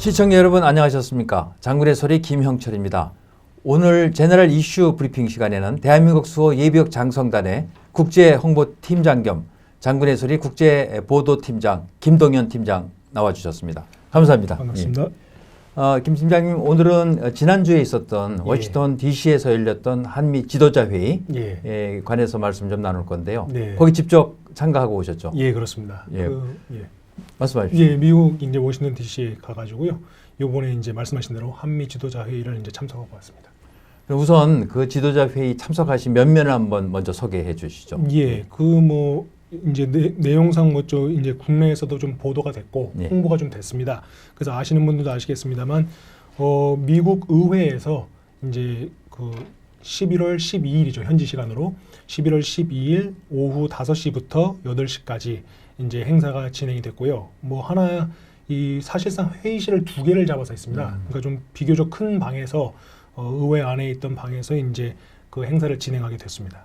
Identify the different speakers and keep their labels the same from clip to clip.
Speaker 1: 시청자 여러분 안녕하셨습니까? 장군의 소리 김형철입니다. 오늘 제너럴 이슈 브리핑 시간에는 대한민국 수호 예비역 장성단의 국제홍보팀장 겸 장군의 소리 국제보도팀장 김동현 팀장 나와주셨습니다. 감사합니다.
Speaker 2: 반갑습니다.
Speaker 1: 김 팀장님, 오늘은 지난주에 있었던 워싱턴 DC에서 열렸던 한미 지도자 회의에 관해서 말씀 좀 나눌 건데요. 거기 직접 참가하고 오셨죠?
Speaker 2: 예, 그렇습니다.
Speaker 1: 말씀하십시오.
Speaker 2: 미국 이제 워싱턴 DC에 가가지고요. 요번에 이제 말씀하신 대로 한미 지도자 회의를 이제 참석하고 왔습니다.
Speaker 1: 우선 그 지도자 회의 참석하신 면면을 한번 먼저 소개해 주시죠.
Speaker 2: 이제 내용상 이제 국내에서도 좀 보도가 됐고 홍보가 좀 됐습니다. 그래서 아시는 분들도 아시겠습니다만 미국 의회에서 이제 그 11월 12일이죠. 현지 시간으로 11월 12일 오후 5시부터 8시까지 이제 행사가 진행이 됐고요. 이 사실상 회의실을 2개를 잡아서 했습니다. 그러니까 좀 비교적 큰 방에서 의회 안에 있던 방에서 이제 그 행사를 진행하게 됐습니다.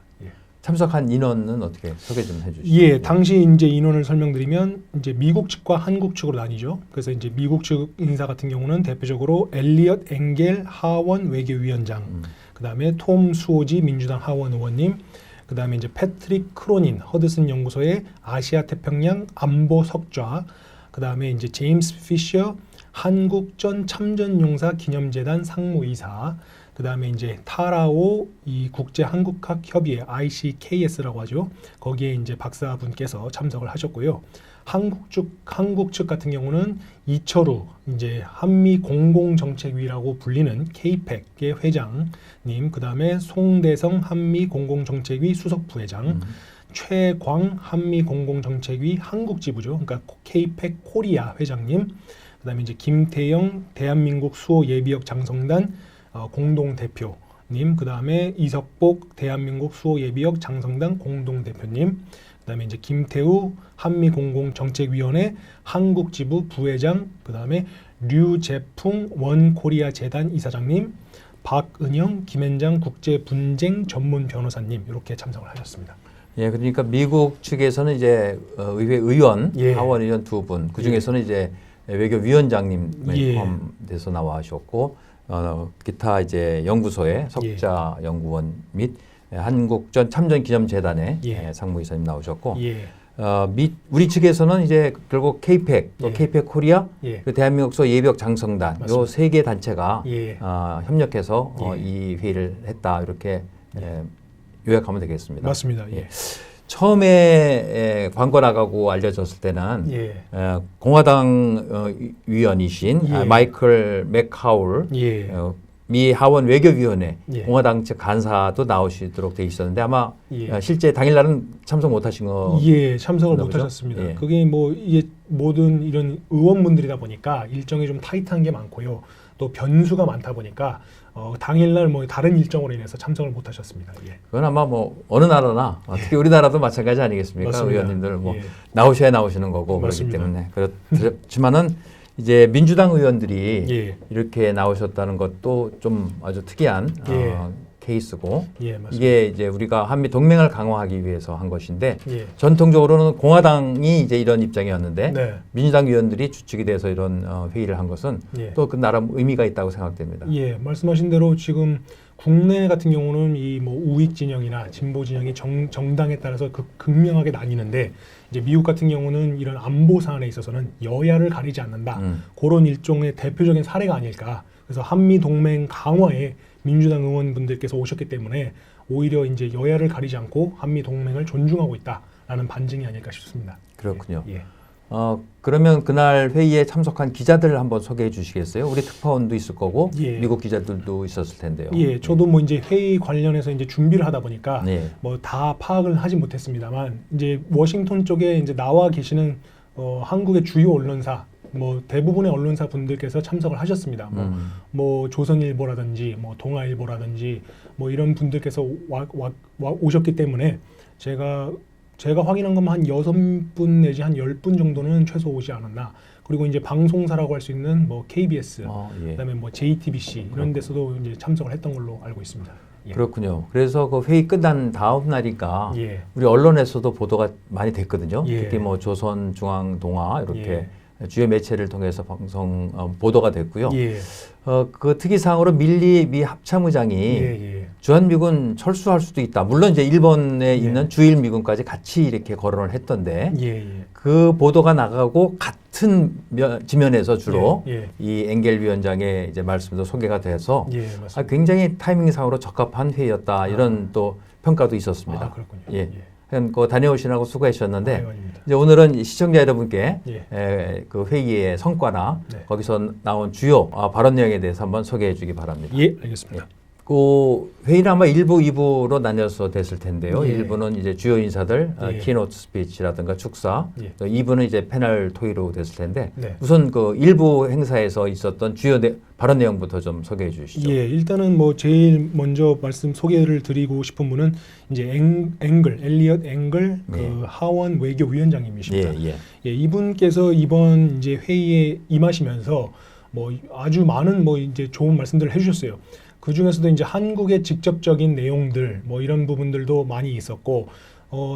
Speaker 1: 참석한 인원은 어떻게 소개 좀 해주시죠?
Speaker 2: 예, 당시 이제 인원을 설명드리면 이제 미국 측과 한국 측으로 나뉘죠. 그래서 이제 미국 측 인사 같은 경우는 대표적으로 엘리엇 엥겔 하원 외교위원장, 그다음에 톰 수오지 민주당 하원 의원님, 그다음에 이제 패트릭 크로닌 허드슨 연구소의 아시아 태평양 안보 석좌, 그다음에 이제 제임스 피셔 한국전 참전용사 기념재단 상무이사, 그다음에 이제 타라오 이 국제 한국학 협의회 ICKS라고 하죠. 거기에 이제 박사분께서 참석을 하셨고요. 한국 측 같은 경우는 이철우 이제 한미 공공정책위라고 불리는 KPEC의 회장님, 그다음에 송대성 한미 공공정책위 수석 부회장, 최광 한미 공공정책위 한국지부죠. 그러니까 KPEC 코리아 회장님, 그다음에 이제 김태영 대한민국 수호 예비역 장성단 공동대표님, 그 다음에 이석복 대한민국 수호예비역 장성단 공동대표님, 그 다음에 이제 김태우 한미공공정책위원회 한국지부 부회장, 그 다음에 류재풍 원코리아 재단 이사장님, 박은영 김앤장 국제분쟁 전문 변호사님 이렇게 참석을 하셨습니다.
Speaker 1: 예, 그러니까 미국 측에서는 이제 의회 의원, 하원 의원 2분, 그 중에서는 이제 외교위원장님이 포함돼서 나와주셨고, 기타 이제 연구소의 석자 연구원 및 한국전 참전기념재단의 상무이사님 나오셨고, 우리 측에서는 이제 결국 KPEC, 또 KPEC 코리아, 그리고 대한민국서 예비역 장성단 요 3개 단체가 협력해서 이 회의를 했다 이렇게 요약하면 되겠습니다.
Speaker 2: 맞습니다.
Speaker 1: 처음에 광고 나가고 알려졌을 때는 공화당 위원이신 마이클 맥카울 미 하원 외교위원회 공화당 측 간사도 나오시도록 돼 있었는데 아마 실제 당일날은 참석 못하신 거
Speaker 2: 참석을 못하셨습니다. 그게 이게 모든 이런 의원분들이다 보니까 일정이 좀 타이트한 게 많고요. 또 변수가 많다 보니까 당일날 다른 일정으로 인해서 참석을 못하셨습니다.
Speaker 1: 그건 아마 어느 나라나 특히 우리나라도 마찬가지 아니겠습니까?
Speaker 2: 맞습니다.
Speaker 1: 의원님들 나오셔야 나오시는 거고
Speaker 2: 맞습니다.
Speaker 1: 그렇기 때문에 그렇지만은 이제 민주당 의원들이 이렇게 나오셨다는 것도 좀 아주 특이한 케이스고 이게 이제 우리가 한미 동맹을 강화하기 위해서 한 것인데 전통적으로는 공화당이 이제 이런 입장이었는데 민주당 의원들이 주축이 돼서 이런 회의를 한 것은 또 그 나름 의미가 있다고 생각됩니다.
Speaker 2: 말씀하신 대로 지금 국내 같은 경우는 이 우익 진영이나 진보 진영이 정당에 따라서 극명하게 나뉘는데 이제 미국 같은 경우는 이런 안보 사안에 있어서는 여야를 가리지 않는다. 그런 일종의 대표적인 사례가 아닐까. 그래서 한미 동맹 강화에 민주당 의원분들께서 오셨기 때문에 오히려 이제 여야를 가리지 않고 한미 동맹을 존중하고 있다라는 반증이 아닐까 싶습니다.
Speaker 1: 그렇군요. 그러면 그날 회의에 참석한 기자들을 한번 소개해 주시겠어요? 우리 특파원도 있을 거고 미국 기자들도 있었을 텐데요.
Speaker 2: 저도 이제 회의 관련해서 이제 준비를 하다 보니까 다 파악을 하지 못했습니다만 이제 워싱턴 쪽에 이제 나와 계시는 한국의 주요 언론사 대부분의 언론사 분들께서 참석을 하셨습니다. 조선일보라든지 동아일보라든지 이런 분들께서 오셨기 때문에 제가 확인한 것만 한 6분 내지 한 10분 정도는 최소 오지 않았나. 그리고 이제 방송사라고 할 수 있는 KBS, 그다음에 JTBC 이런 데서도 이제 참석을 했던 걸로 알고 있습니다.
Speaker 1: 그렇군요. 그래서 그 회의 끝난 다음 날이니까 우리 언론에서도 보도가 많이 됐거든요. 특히 조선중앙동화 이렇게 주요 매체를 통해서 방송 보도가 됐고요.
Speaker 2: 예.
Speaker 1: 그 특이사항으로 밀리 미 합참의장이
Speaker 2: 예.
Speaker 1: 주한미군 철수할 수도 있다. 물론 이제 일본에 있는 주일 미군까지 같이 이렇게 거론을 했던데 그 보도가 나가고 같은 지면에서 주로 이 엥겔 위원장의 이제 말씀도 소개가 돼서 굉장히 타이밍상으로 적합한 회의였다. 이런 또 평가도 있었습니다.
Speaker 2: 아, 그렇군요.
Speaker 1: 예. 그 다녀오시라고 수고하셨는데 이제 오늘은 시청자 여러분께 그 회의의 성과나 거기서 나온 주요 발언 내용에 대해서 한번 소개해 주기 바랍니다.
Speaker 2: 예, 알겠습니다.
Speaker 1: 그 회의는 아마 1부, 2부로 나뉘어서 됐을 텐데요. 1부는 이제 주요 인사들 키노트 스피치라든가 축사, 또 2부는 이제 패널 토의로 됐을 텐데 우선 그 1부 행사에서 있었던 주요 발언 내용부터 좀 소개해 주시죠.
Speaker 2: 예, 일단은 뭐 제일 먼저 소개를 드리고 싶은 분은 이제 엘리엇 엥글 그 하원 외교위원장님이십니다. 예, 이분께서 이번 이제 회의에 임하시면서 뭐 아주 많은 뭐 이제 좋은 말씀들을 해주셨어요. 그 중에서도 이제 한국의 직접적인 내용들 뭐 이런 부분들도 많이 있었고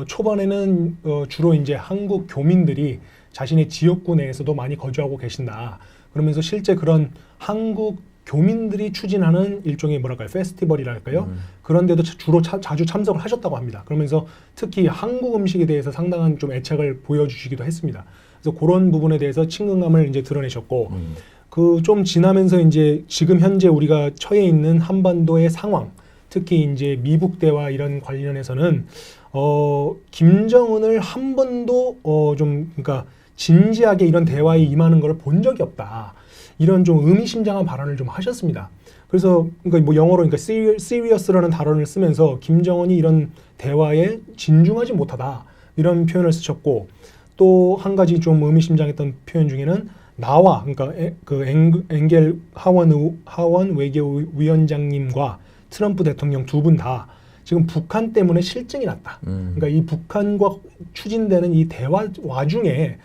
Speaker 2: 초반에는 주로 이제 한국 교민들이 자신의 지역구 내에서도 많이 거주하고 계신다. 그러면서 실제 그런 한국 교민들이 추진하는 일종의 뭐랄까요 페스티벌이랄까요 그런데도 주로 자주 참석을 하셨다고 합니다. 그러면서 특히 한국 음식에 대해서 상당한 좀 애착을 보여주시기도 했습니다. 그래서 그런 부분에 대해서 친근감을 이제 드러내셨고. 그 좀 지나면서 이제 지금 현재 우리가 처해 있는 한반도의 상황, 특히 이제 미북 대화 이런 관련해서는 김정은을 한 번도 좀 그러니까 진지하게 이런 대화에 임하는 걸 본 적이 없다. 이런 좀 의미심장한 발언을 좀 하셨습니다. 그래서 그러니까 뭐 영어로 그러니까 serious라는 단어를 쓰면서 김정은이 이런 대화에 진중하지 못하다 이런 표현을 쓰셨고 또 한 가지 좀 의미심장했던 표현 중에는 나와 그러니까 그 엥겔 하원 외교위원장님과 트럼프 대통령 두 분 다 지금 북한 때문에 실증이 났다. 그러니까 이 북한과 추진되는 이 대화 와중에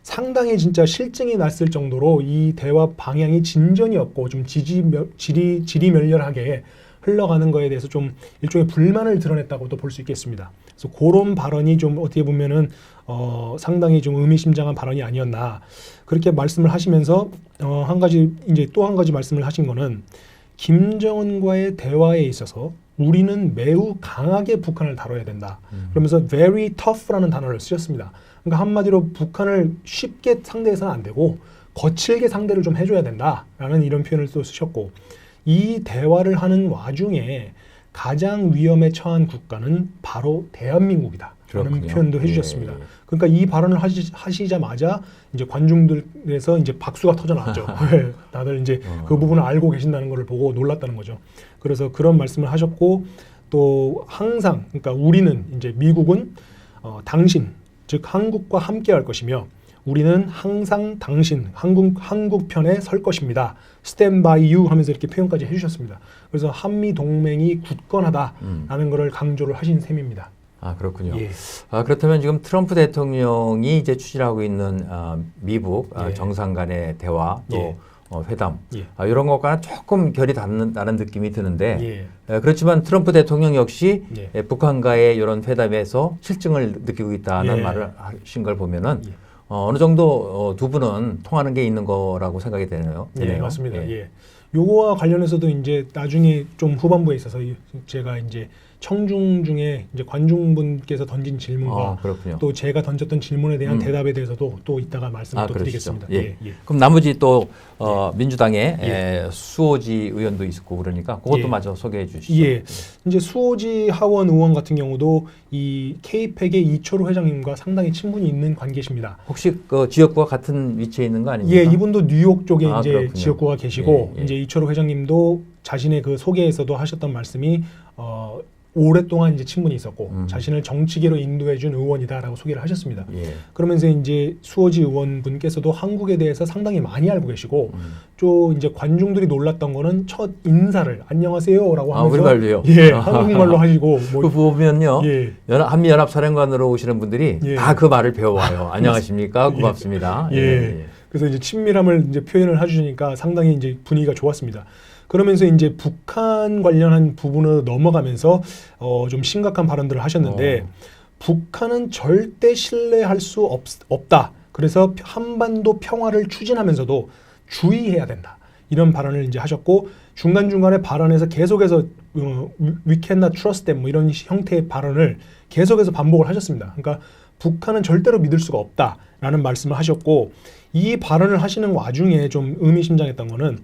Speaker 2: 상당히 진짜 실증이 났을 정도로 이 대화 방향이 진전이 없고 좀 지리멸렬하게 흘러가는 거에 대해서 좀 일종의 불만을 드러냈다고도 볼 수 있겠습니다. 그래서 그런 발언이 좀 어떻게 보면은 상당히 좀 의미심장한 발언이 아니었나 그렇게 말씀을 하시면서 또 한 가지 말씀을 하신 거는 김정은과의 대화에 있어서 우리는 매우 강하게 북한을 다뤄야 된다. 그러면서 very tough라는 단어를 쓰셨습니다. 그러니까 한마디로 북한을 쉽게 상대해서는 안 되고 거칠게 상대를 좀 해줘야 된다라는 이런 표현을 또 쓰셨고 이 대화를 하는 와중에 가장 위험에 처한 국가는 바로 대한민국이다. 라는 표현도 해주셨습니다. 그러니까 이 발언을 하시자마자 이제 관중들에서 이제 박수가 터져 나왔죠. 다들 이제 그 부분을 알고 계신다는 걸 보고 놀랐다는 거죠. 그래서 그런 말씀을 하셨고 또 항상 그러니까 우리는 이제 미국은 당신 즉 한국과 함께 할 것이며 우리는 항상 당신 한국 편에 설 것입니다. Stand by you 하면서 이렇게 표현까지 해주셨습니다. 그래서 한미 동맹이 굳건하다라는 것을 강조를 하신 셈입니다.
Speaker 1: 아 그렇군요. 그렇다면 지금 트럼프 대통령이 이제 추진하고 있는 미북 정상 간의 대화 또 회담 이런 것과는 조금 결이 닿는다는 느낌이 드는데 그렇지만 트럼프 대통령 역시 북한과의 이런 회담에서 실증을 느끼고 있다는 말을 하신 걸 보면은 어느 정도 두 분은 통하는 게 있는 거라고 생각이 되네요.
Speaker 2: 네, 맞습니다. 요거와 관련해서도 이제 나중에 좀 후반부에 있어서 제가 이제 청중 중에 이제 관중분께서 던진 질문과 또 제가 던졌던 질문에 대한 대답에 대해서도 또 이따가 말씀을 또 드리겠습니다.
Speaker 1: 그럼 나머지 또 민주당의 수호지 의원도 있고 그러니까 그것도 마저 소개해 주시죠.
Speaker 2: 이제 수호지 하원 의원 같은 경우도 이 K-팩의 이철우 회장님과 상당히 친분이 있는 관계십니다.
Speaker 1: 혹시 그 지역구와 같은 위치에 있는 거 아닙니까?
Speaker 2: 이분도 뉴욕 쪽에 이제 그렇군요. 지역구가 계시고 이제 이철우 회장님도 자신의 그 소개에서도 하셨던 말씀이 오랫동안 이제 친분이 있었고 자신을 정치계로 인도해준 의원이다라고 소개를 하셨습니다. 그러면서 이제 수호지 의원분께서도 한국에 대해서 상당히 많이 알고 계시고 또 이제 관중들이 놀랐던 거는 첫 인사를 안녕하세요라고 하면서
Speaker 1: 우리말로요.
Speaker 2: 한국말로 하시고
Speaker 1: 그 보면요 한미연합사령관으로 오시는 분들이 다 그 말을 배워와요. 안녕하십니까 고맙습니다.
Speaker 2: 그래서 이제 친밀함을 이제 표현을 해주시니까 상당히 이제 분위기가 좋았습니다. 그러면서 이제 북한 관련한 부분으로 넘어가면서 좀 심각한 발언들을 하셨는데 북한은 절대 신뢰할 수 없다. 그래서 한반도 평화를 추진하면서도 주의해야 된다. 이런 발언을 이제 하셨고 중간중간에 발언에서 계속해서 we cannot trust them 뭐 이런 형태의 발언을 계속해서 반복을 하셨습니다. 그러니까 북한은 절대로 믿을 수가 없다라는 말씀을 하셨고 이 발언을 하시는 와중에 좀 의미심장했던 거는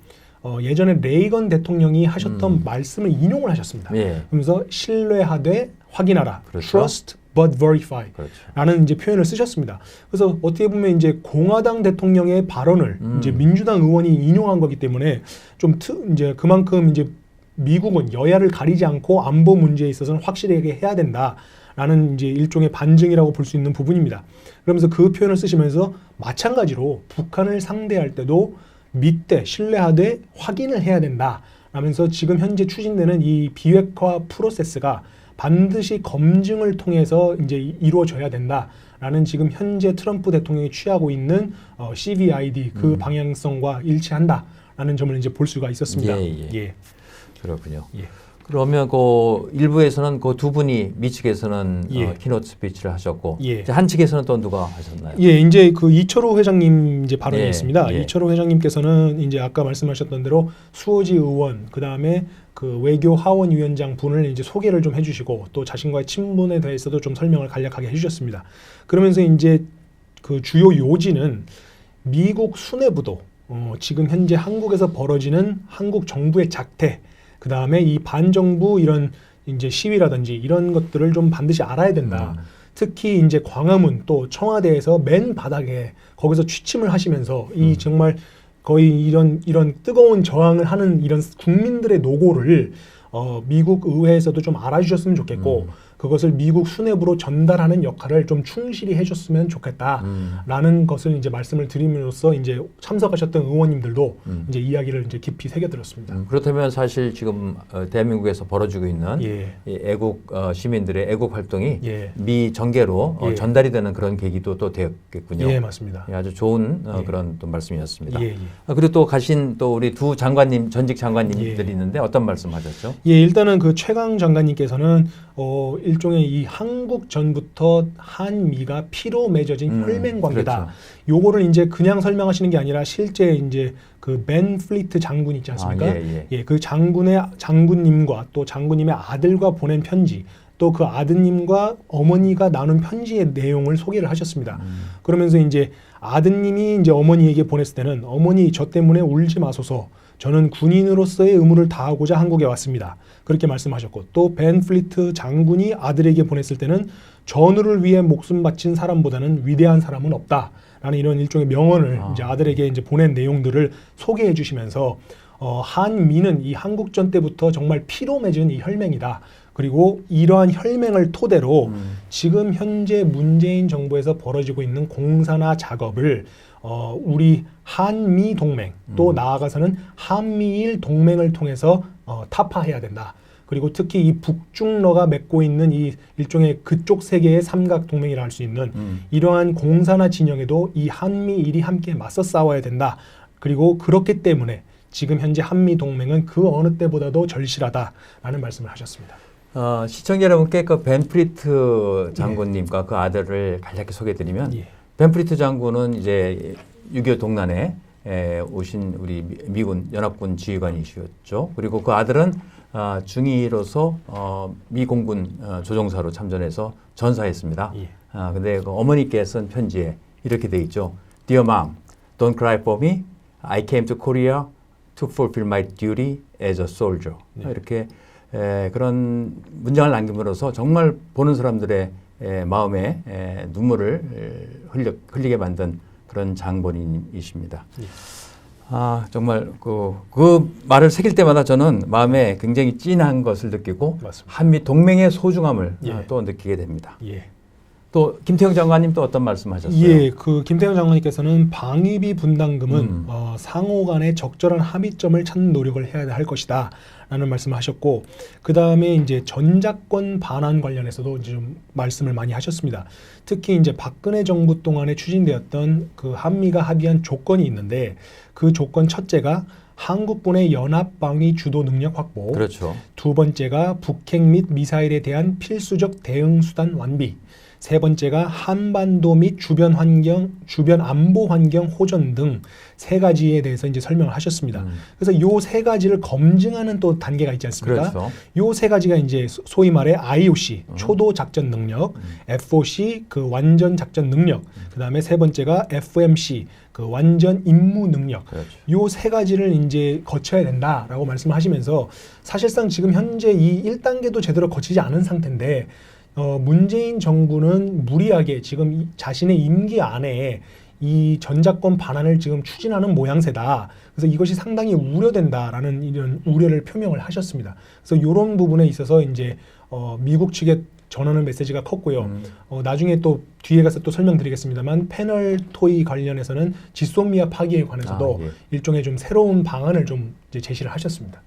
Speaker 2: 예전에 레이건 대통령이 하셨던 말씀을 인용을 하셨습니다.
Speaker 1: 예.
Speaker 2: 그러면서 신뢰하되 확인하라.
Speaker 1: 그렇죠.
Speaker 2: Trust but verify.
Speaker 1: 그렇죠.
Speaker 2: 라는 이제 표현을 쓰셨습니다. 그래서 어떻게 보면 이제 공화당 대통령의 발언을 이제 민주당 의원이 인용한 거기 때문에 좀 이제 그만큼 이제 미국은 여야를 가리지 않고 안보 문제에 있어서는 확실하게 해야 된다라는 이제 일종의 반증이라고 볼 수 있는 부분입니다. 그러면서 그 표현을 쓰시면서 마찬가지로 북한을 상대할 때도 믿되 신뢰하되 확인을 해야 된다. 라면서 지금 현재 추진되는 이 비핵화 프로세스가 반드시 검증을 통해서 이제 이루어져야 된다라는 지금 현재 트럼프 대통령이 취하고 있는 CVID 그 방향성과 일치한다라는 점을 이제 볼 수가 있었습니다.
Speaker 1: 예. 그렇군요.
Speaker 2: 예.
Speaker 1: 그러면 그 일부에서는 그 두 분이 미 측에서는
Speaker 2: 예.
Speaker 1: 키노트 스피치를 하셨고
Speaker 2: 예.
Speaker 1: 이제 한 측에서는 또 누가 하셨나요?
Speaker 2: 예, 이제 그 이철호 회장님 이제 발언이었습니다.
Speaker 1: 예.
Speaker 2: 이철호 회장님께서는 이제 아까 말씀하셨던 대로 수호지 의원 그다음에 그 외교 하원 위원장 분을 이제 소개를 좀 해주시고 또 자신과의 친분에 대해서도 좀 설명을 간략하게 해주셨습니다. 그러면서 이제 그 주요 요지는 미국 수뇌부도 지금 현재 한국에서 벌어지는 한국 정부의 작태 그 다음에 이 반정부 이런 이제 시위라든지 이런 것들을 좀 반드시 알아야 된다. 특히 이제 광화문 또 청와대에서 맨 바닥에 거기서 취침을 하시면서 이 정말 거의 이런 뜨거운 저항을 하는 이런 국민들의 노고를 미국 의회에서도 좀 알아주셨으면 좋겠고 그것을 미국 수뇌부로 전달하는 역할을 좀 충실히 해줬으면 좋겠다라는 것을 이제 말씀을 드림으로써 이제 참석하셨던 의원님들도 이제 이야기를 이제 깊이 새겨들었습니다.
Speaker 1: 그렇다면 사실 지금 대한민국에서 벌어지고 있는
Speaker 2: 예.
Speaker 1: 이 애국 시민들의 애국 활동이
Speaker 2: 예.
Speaker 1: 미 정계로
Speaker 2: 예.
Speaker 1: 전달이 되는 그런 계기도 또 되었겠군요.
Speaker 2: 예, 맞습니다.
Speaker 1: 예, 아주 좋은
Speaker 2: 예.
Speaker 1: 그런 또 말씀이었습니다.
Speaker 2: 예, 예.
Speaker 1: 그리고 또 가신 또 우리 두 장관님 전직 장관님들이
Speaker 2: 예.
Speaker 1: 있는데 어떤 말씀하셨죠?
Speaker 2: 예, 일단은 그 최강 장관님께서는 일종의 이 한국 전부터 한미가 피로 맺어진 혈맹 관계다.
Speaker 1: 그렇죠.
Speaker 2: 요거를 이제 그냥 설명하시는 게 아니라 실제 이제 그 벤 플리트 장군 있지 않습니까?
Speaker 1: 예.
Speaker 2: 그 장군님과 또 장군님의 아들과 보낸 편지, 또 그 아드님과 어머니가 나눈 편지의 내용을 소개를 하셨습니다. 그러면서 이제 아드님이 이제 어머니에게 보냈을 때는 어머니 저 때문에 울지 마소서. 저는 군인으로서의 의무를 다하고자 한국에 왔습니다. 그렇게 말씀하셨고 또 벤 플리트 장군이 아들에게 보냈을 때는 전우를 위해 목숨 바친 사람보다는 위대한 사람은 없다라는 이런 일종의 명언을 이제 아들에게 이제 보낸 내용들을 소개해 주시면서 한미는 이 한국전 때부터 정말 피로 맺은 이 혈맹이다. 그리고 이러한 혈맹을 토대로 지금 현재 문재인 정부에서 벌어지고 있는 공산화 작업을 우리 한미 동맹 또 나아가서는 한미일 동맹을 통해서 타파해야 된다. 그리고 특히 이 북중러가 맺고 있는 이 일종의 그쪽 세계의 삼각 동맹이라 할 수 있는 이러한 공산화 진영에도 이 한미일이 함께 맞서 싸워야 된다. 그리고 그렇기 때문에 지금 현재 한미 동맹은 그 어느 때보다도 절실하다라는 말씀을 하셨습니다.
Speaker 1: 시청자 여러분께 그 벤프리트 장군님과 그 아들을 간략히 소개해드리면
Speaker 2: 예.
Speaker 1: 벤프리트 장군은 이제 6.25 동란에 오신 우리 미군 연합군 지휘관이셨죠. 그리고 그 아들은 중위로서 미 공군 조종사로 참전해서 전사했습니다.
Speaker 2: 예.
Speaker 1: 근데 그 어머니께 쓴 편지에 이렇게 돼 있죠. Dear Mom, don't cry for me. I came to Korea to fulfill my duty as a soldier.
Speaker 2: 네.
Speaker 1: 이렇게 그런 문장을 남김으로써 정말 보는 사람들의 마음에 눈물을 흘리게 만든 그런 장본인이십니다.
Speaker 2: 예.
Speaker 1: 정말 그 말을 새길 때마다 저는 마음에 굉장히 찐한 것을 느끼고
Speaker 2: 맞습니다.
Speaker 1: 한미 동맹의 소중함을
Speaker 2: 예.
Speaker 1: 또 느끼게 됩니다.
Speaker 2: 예.
Speaker 1: 또 김태형 장관님 또 어떤 말씀하셨어요?
Speaker 2: 예, 그 김태형 장관님께서는 방위비 분담금은 상호 간의 적절한 합의점을 찾는 노력을 해야 할 것이다. 라는 말씀을 하셨고 그 다음에 이제 전작권 반환 관련해서도 이제 좀 말씀을 많이 하셨습니다. 특히 이제 박근혜 정부 동안에 추진되었던 그 한미가 합의한 조건이 있는데 그 조건 첫째가 한국군의 연합 방위 주도 능력 확보.
Speaker 1: 그렇죠.
Speaker 2: 두 번째가 북핵 및 미사일에 대한 필수적 대응 수단 완비. 세 번째가 한반도 및 주변 안보 환경 호전 등 세 가지에 대해서 이제 설명을 하셨습니다. 그래서 요 세 가지를 검증하는 또 단계가 있지 않습니까?
Speaker 1: 그렇죠.
Speaker 2: 요 세 가지가 이제 소위 말해 IOC 초도 작전 능력, FOC 그 완전 작전 능력, 그다음에 세 번째가 FMC 그 완전 임무 능력.
Speaker 1: 그렇죠.
Speaker 2: 요 세 가지를 이제 거쳐야 된다라고 말씀을 하시면서 사실상 지금 현재 이 1단계도 제대로 거치지 않은 상태인데 문재인 정부는 무리하게 지금 자신의 임기 안에 이 전작권 반환을 지금 추진하는 모양새다. 그래서 이것이 상당히 우려된다라는 이런 우려를 표명을 하셨습니다. 그래서 이런 부분에 있어서 이제 미국 측에 전하는 메시지가 컸고요. 나중에 또 뒤에 가서 또 설명드리겠습니다만 패널 토의 관련해서는 지소미아 파기에 관해서도 일종의 좀 새로운 방안을 좀 이제 제시를 하셨습니다.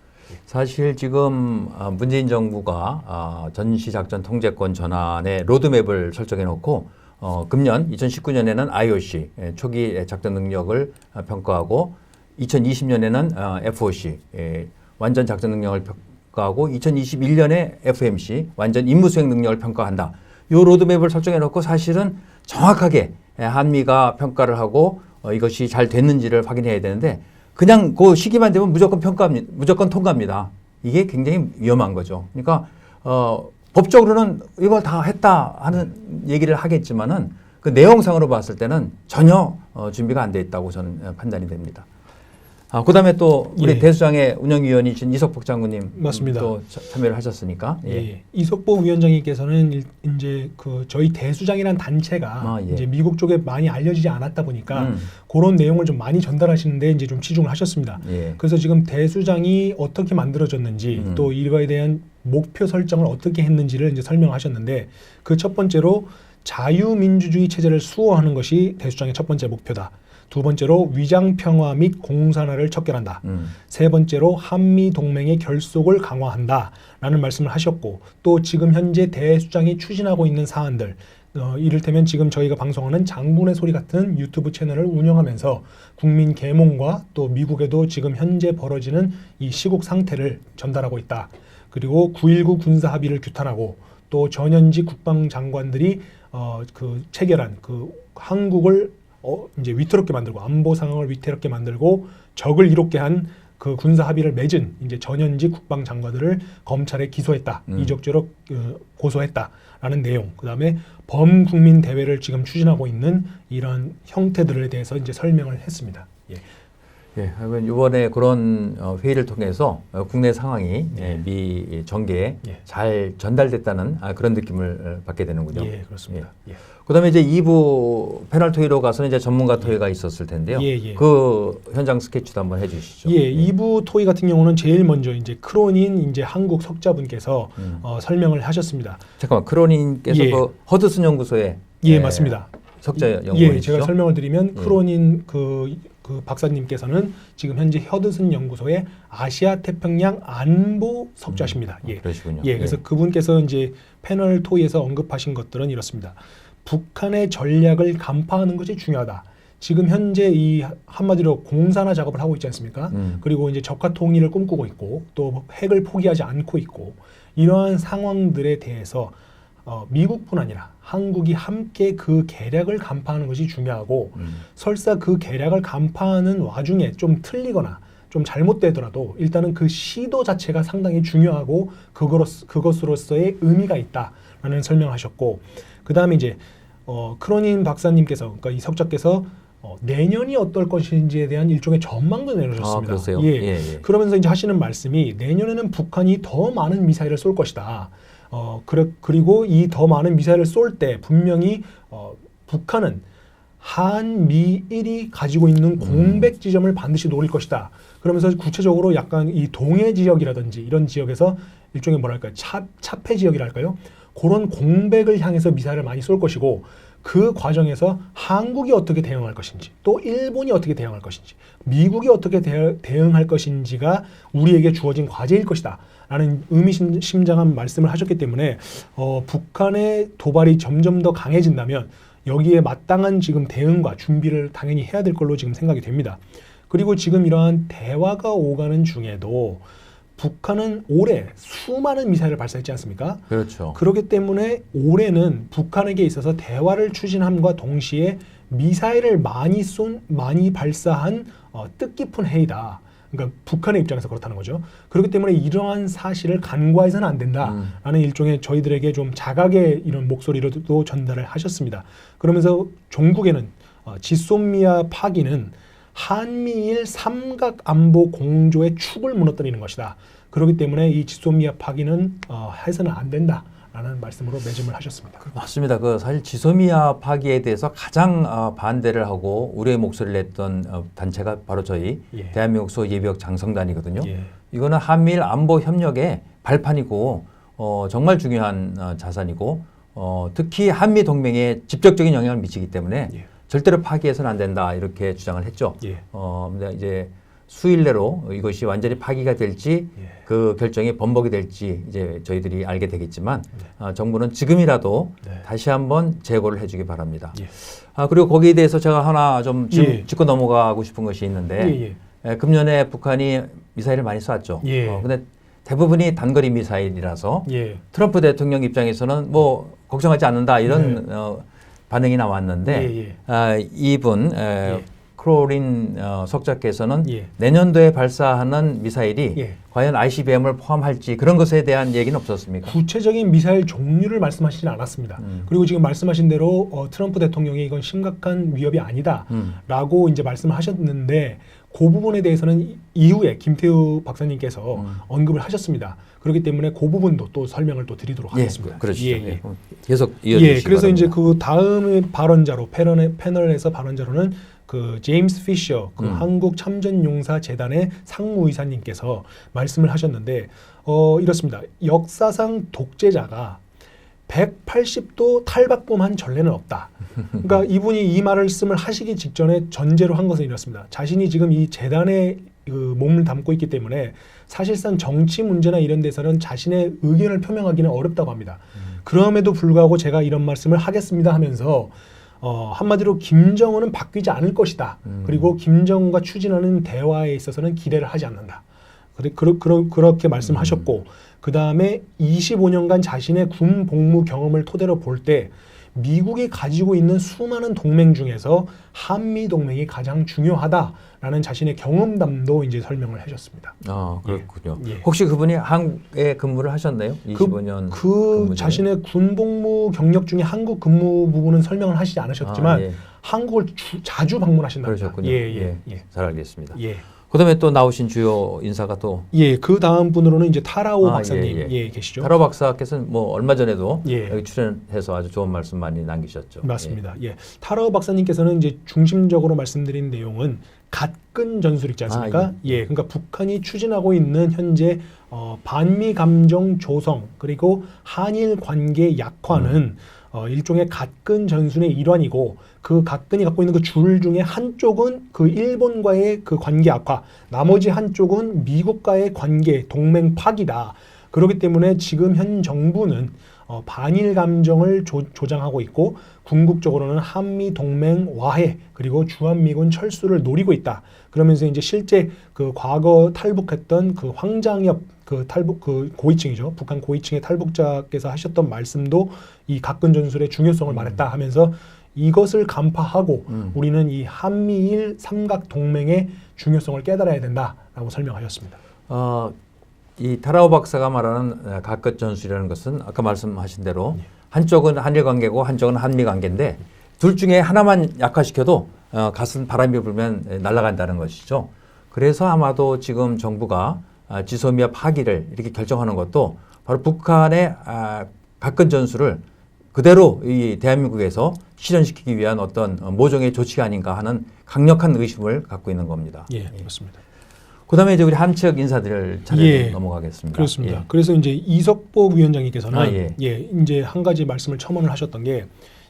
Speaker 1: 사실 지금 문재인 정부가 전시작전 통제권 전환의 로드맵을 설정해 놓고 금년 2019년에는 IOC 초기 작전 능력을 평가하고 2020년에는 FOC 완전 작전 능력을 평가하고 2021년에 FMC 완전 임무 수행 능력을 평가한다. 이 로드맵을 설정해 놓고 사실은 정확하게 한미가 평가를 하고 이것이 잘 됐는지를 확인해야 되는데 그냥 그 시기만 되면 무조건 통과합니다. 이게 굉장히 위험한 거죠. 그러니까 법적으로는 이걸 다 했다 하는 얘기를 하겠지만은 그 내용상으로 봤을 때는 전혀 준비가 안 돼 있다고 저는 판단이 됩니다. 그다음에 또 우리 대수장의 운영위원이신 이석복 장군님
Speaker 2: 맞습니다.
Speaker 1: 또 참여를 하셨으니까
Speaker 2: 이석복 위원장님께서는 이제 그 저희 대수장이란 단체가 이제 미국 쪽에 많이 알려지지 않았다 보니까 그런 내용을 좀 많이 전달하시는데 이제 좀 치중을 하셨습니다. 그래서 지금 대수장이 어떻게 만들어졌는지 또 이거에 대한 목표 설정을 어떻게 했는지를 이제 설명하셨는데 그 첫 번째로 자유민주주의 체제를 수호하는 것이 대수장의 첫 번째 목표다. 두 번째로 위장평화 및 공산화를 척결한다. 세 번째로 한미동맹의 결속을 강화한다라는 말씀을 하셨고 또 지금 현재 대수장이 추진하고 있는 사안들 이를테면 지금 저희가 방송하는 장군의 소리 같은 유튜브 채널을 운영하면서 국민 계몽과 또 미국에도 지금 현재 벌어지는 이 시국 상태를 전달하고 있다. 그리고 9.19 군사 합의를 규탄하고 또 전현직 국방장관들이 그 체결한 그 한국을 이제 위태롭게 만들고 안보 상황을 위태롭게 만들고 적을 이롭게 한 그 군사 합의를 맺은 이제 전현직 국방장관들을 검찰에 기소했다. 이적죄로 고소했다라는 내용. 그다음에 범국민 대회를 지금 추진하고 있는 이런 형태들에 대해서 이제 설명을 했습니다.
Speaker 1: 이번에 그런 회의를 통해서 국내 상황이 미 정계에 잘 전달됐다는 그런 느낌을 받게 되는군요.
Speaker 2: 그렇습니다.
Speaker 1: 그다음에 이제 2부 패널 토의로 가서는 이제 전문가 토의가 있었을 텐데요. 그 현장 스케치도 한번 해주시죠.
Speaker 2: 2부 토의 같은 경우는 제일 먼저 이제 크로닌 이제 한국 석자분께서 설명을 하셨습니다.
Speaker 1: 잠깐만, 크로닌께서 그 허드슨 연구소에
Speaker 2: 맞습니다.
Speaker 1: 석자 연구원이시죠?
Speaker 2: 제가 설명을 드리면 크로닌 그 박사님께서는 지금 현재 허드슨 연구소의 아시아 태평양 안보 석자십니다.
Speaker 1: 그러시군요.
Speaker 2: 그래서 그분께서 이제 패널 토의에서 언급하신 것들은 이렇습니다. 북한의 전략을 간파하는 것이 중요하다. 지금 현재 이 한마디로 공산화 작업을 하고 있지 않습니까? 그리고 이제 적화 통일을 꿈꾸고 있고 또 핵을 포기하지 않고 있고 이러한 상황들에 대해서 미국뿐 아니라 한국이 함께 그 계략을 간파하는 것이 중요하고 설사 그 계략을 간파하는 와중에 좀 틀리거나 좀 잘못되더라도 일단은 그 시도 자체가 상당히 중요하고 그것으로서의 의미가 있다라는 설명하셨고 그 다음에 이제 크로닌 박사님께서 그러니까 이 석자께서 내년이 어떨 것인지에 대한 일종의 전망도 내놓으셨습니다. 그러면서 이제 하시는 말씀이 내년에는 북한이 더 많은 미사일을 쏠 것이다. 그리고 이 더 많은 미사일을 쏠 때 분명히 북한은 한미일이 가지고 있는 공백 지점을 반드시 노릴 것이다. 그러면서 구체적으로 약간 이 동해 지역이라든지 이런 지역에서 일종의 뭐랄까요, 차폐 지역이랄까요? 그런 공백을 향해서 미사일을 많이 쏠 것이고 그 과정에서 한국이 어떻게 대응할 것인지 또 일본이 어떻게 대응할 것인지 미국이 어떻게 대응할 것인지가 우리에게 주어진 과제일 것이다 라는 의미심장한 말씀을 하셨기 때문에 북한의 도발이 점점 더 강해진다면 여기에 마땅한 지금 대응과 준비를 당연히 해야 될 걸로 지금 생각이 됩니다. 그리고 지금 이러한 대화가 오가는 중에도 북한은 올해 수많은 미사일을 발사했지 않습니까?
Speaker 1: 그렇죠.
Speaker 2: 그렇기 때문에 올해는 북한에게 있어서 대화를 추진함과 동시에 미사일을 많이 발사한 뜻깊은 해이다. 그러니까 북한의 입장에서 그렇다는 거죠. 그렇기 때문에 이러한 사실을 간과해서는 안 된다라는 일종의 저희들에게 좀 자각의 이런 목소리로도 전달을 하셨습니다. 그러면서 종국에는 지소미아 파기는 한미일 삼각 안보 공조의 축을 무너뜨리는 것이다. 그렇기 때문에 이 지소미아 파기는 해서는 안 된다라는 말씀으로 매짐을 하셨습니다.
Speaker 1: 맞습니다. 사실 지소미아 파기에 대해서 가장 반대를 하고 우려의 목소리를 냈던 단체가 바로 저희 대한민국 소예비역 장성단이거든요. 이거는 한미일 안보 협력의 발판이고 정말 중요한 자산이고 특히 한미 동맹에 직접적인 영향을 미치기 때문에 절대로 파기해서는 안 된다 이렇게 주장을 했죠. 근데 이제 수일 내로 이것이 완전히 파기가 될지 그 결정이 번복이 될지 이제 저희들이 알게 되겠지만 정부는 지금이라도 다시 한번 재고를 해주기 바랍니다. 그리고 거기에 대해서 제가 하나 좀 짚고 넘어가고 싶은 것이 있는데 금년에 북한이 미사일을 많이 쐈죠. 근데 대부분이 단거리 미사일이라서 트럼프 대통령 입장에서는 뭐 걱정하지 않는다 이런 반응이 나왔는데 이분 크로린 석자께서는 내년도에 발사하는 미사일이 과연 ICBM을 포함할지 그런 것에 대한 얘기는 없었습니까?
Speaker 2: 구체적인 미사일 종류를 말씀하시진 않았습니다. 그리고 지금 말씀하신 대로 트럼프 대통령이 이건 심각한 위협이 아니다라고 이제 말씀을 하셨는데 그 부분에 대해서는 이후에 김태우 박사님께서 언급을 하셨습니다. 그렇기 때문에 그 부분도 또 설명을 또 드리도록 하겠습니다.
Speaker 1: 그렇죠. 계속 이어주시기
Speaker 2: 그래서
Speaker 1: 바랍니다.
Speaker 2: 이제 그 다음 발언자로 패널에서 발언자로는 그 제임스 피셔 그 한국 참전용사 재단의 상무이사님께서 말씀을 하셨는데 이렇습니다. 역사상 독재자가 180도 탈바꿈한 전례는 없다. 그러니까 이분이 이 말씀을 하시기 직전에 전제로 한 것은 이렇습니다. 자신이 지금 이 재단에 그 몸을 담고 있기 때문에 사실상 정치 문제나 이런 데서는 자신의 의견을 표명하기는 어렵다고 합니다. 그럼에도 불구하고 제가 이런 말씀을 하겠습니다 하면서 한마디로 김정은은 바뀌지 않을 것이다. 그리고 김정은과 추진하는 대화에 있어서는 기대를 하지 않는다. 그렇게 말씀하셨고 그 다음에 25년간 자신의 군 복무 경험을 토대로 볼 때 미국이 가지고 있는 수많은 동맹 중에서 한미 동맹이 가장 중요하다라는 자신의 경험담도 이제 설명을 해주셨습니다.
Speaker 1: 그렇군요. 혹시 그분이 한국에 근무를 하셨나요? 25년
Speaker 2: 그 자신의 군 복무 경력 중에 한국 근무 부분은 설명을 하시지 않으셨지만 한국을 자주 방문하신답니다.
Speaker 1: 그러셨군요. 잘 알겠습니다. 그다음에 또 나오신 주요 인사가 또
Speaker 2: 그 다음 분으로는 이제 타라오 박사님 계시죠.
Speaker 1: 타라오 박사께서는 뭐 얼마 전에도 여기 출연해서 아주 좋은 말씀 많이 남기셨죠.
Speaker 2: 맞습니다. 타라오 박사님께서는 이제 중심적으로 말씀드린 내용은 갓근 전술 있지 않습니까? 그러니까 북한이 추진하고 있는 현재 반미 감정 조성 그리고 한일 관계 약화는 일종의 갓근 전술의 일환이고 그 갓근이 갖고 있는 그 줄 중에 한쪽은 그 일본과의 그 관계 악화, 나머지 한쪽은 미국과의 관계 동맹 파기다. 그렇기 때문에 지금 현 정부는 반일 감정을 조장하고 있고 궁극적으로는 한미 동맹 와해 그리고 주한미군 철수를 노리고 있다. 그러면서 이제 실제 그 과거 탈북했던 그 황장엽 그 탈북 그 고위층이죠. 북한 고위층의 탈북자께서 하셨던 말씀도 이 갓근 전술의 중요성을 말했다 하면서 이것을 간파하고 우리는 이 한미일 삼각 동맹의 중요성을 깨달아야 된다라고 설명하셨습니다.
Speaker 1: 이 타라오 박사가 말하는 갓근 전술이라는 것은 아까 말씀하신 대로 한쪽은 한일 관계고 한쪽은 한미 관계인데 둘 중에 하나만 약화시켜도 갓은 바람이 불면 날아간다는 것이죠. 그래서 아마도 지금 정부가 지소미아 파기를 이렇게 결정하는 것도 바로 북한의 갓근 전술을 그대로 이 대한민국에서 실현시키기 위한 어떤 모종의 조치가 아닌가 하는 강력한 의심을 갖고 있는 겁니다.
Speaker 2: 그렇습니다.
Speaker 1: 그다음에 이제 우리 한측 인사들 차례로 넘어가겠습니다.
Speaker 2: 그렇습니다. 그래서 이제 이석복 위원장님께서는 이제 한 가지 말씀을 첨언을 하셨던 게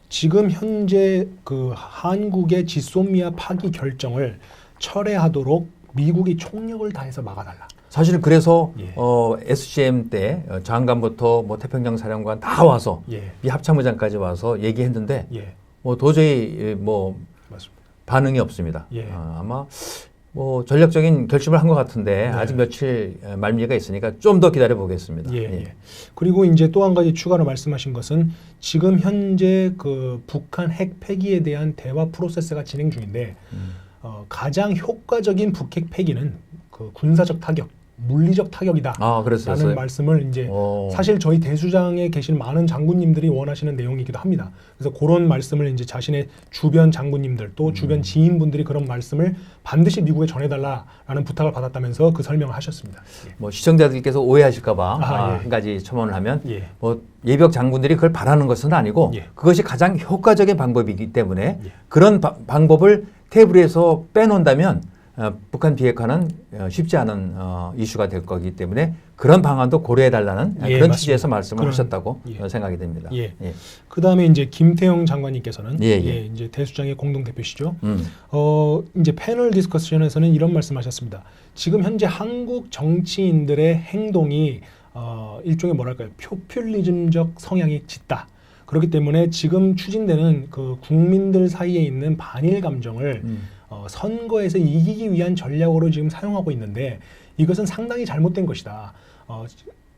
Speaker 2: 지금 현재 그 한국의 지소미아 파기 결정을 철회하도록 미국이 총력을 다해서 막아달라.
Speaker 1: 사실은 그래서 SCM 때 장관부터 뭐 태평양 사령관 다 와서 미 합참의장까지 와서 얘기했는데 뭐 도저히 뭐
Speaker 2: 맞습니다.
Speaker 1: 반응이 없습니다. 아마 뭐 전략적인 결심을 한 것 같은데
Speaker 2: 네.
Speaker 1: 아직 며칠 말미가 있으니까 좀 더 기다려 보겠습니다.
Speaker 2: 예, 예. 그리고 이제 또 한 가지 추가로 말씀하신 것은 지금 현재 그 북한 핵 폐기에 대한 대화 프로세스가 진행 중인데 가장 효과적인 북핵 폐기는 그 군사적 타격, 물리적 타격이다.
Speaker 1: 아, 그랬었어요.
Speaker 2: 라는 말씀을 이제 사실 저희 대수장에 계신 많은 장군님들이 원하시는 내용이기도 합니다. 그래서 그런 말씀을 이제 자신의 주변 장군님들 또 주변 지인분들이 그런 말씀을 반드시 미국에 전해달라라는 부탁을 받았다면서 그 설명을 하셨습니다. 예.
Speaker 1: 뭐 시청자들께서 오해하실까봐
Speaker 2: 예.
Speaker 1: 한 가지 첨언을 하면
Speaker 2: 예.
Speaker 1: 뭐 예비역 장군들이 그걸 바라는 것은 아니고
Speaker 2: 예.
Speaker 1: 그것이 가장 효과적인 방법이기 때문에
Speaker 2: 예.
Speaker 1: 그런 방법을 테이블에서 빼놓는다면 북한 비핵화는 쉽지 않은 이슈가 될 거기 때문에 그런 방안도 고려해달라는
Speaker 2: 예,
Speaker 1: 그런
Speaker 2: 맞습니다.
Speaker 1: 취지에서 말씀을 하셨다고
Speaker 2: 예.
Speaker 1: 생각이 됩니다.
Speaker 2: 예.
Speaker 1: 예.
Speaker 2: 그 다음에 이제 김태형 장관님께서는
Speaker 1: 예, 예.
Speaker 2: 이제 대수장의 공동 대표시죠.
Speaker 1: 음.
Speaker 2: 이제 패널 디스커션에서는 이런 말씀하셨습니다. 지금 현재 한국 정치인들의 행동이 일종의 뭐랄까요, 포퓰리즘적 성향이 짙다. 그렇기 때문에 지금 추진되는 그 국민들 사이에 있는 반일 감정을 선거에서 이기기 위한 전략으로 지금 사용하고 있는데 이것은 상당히 잘못된 것이다.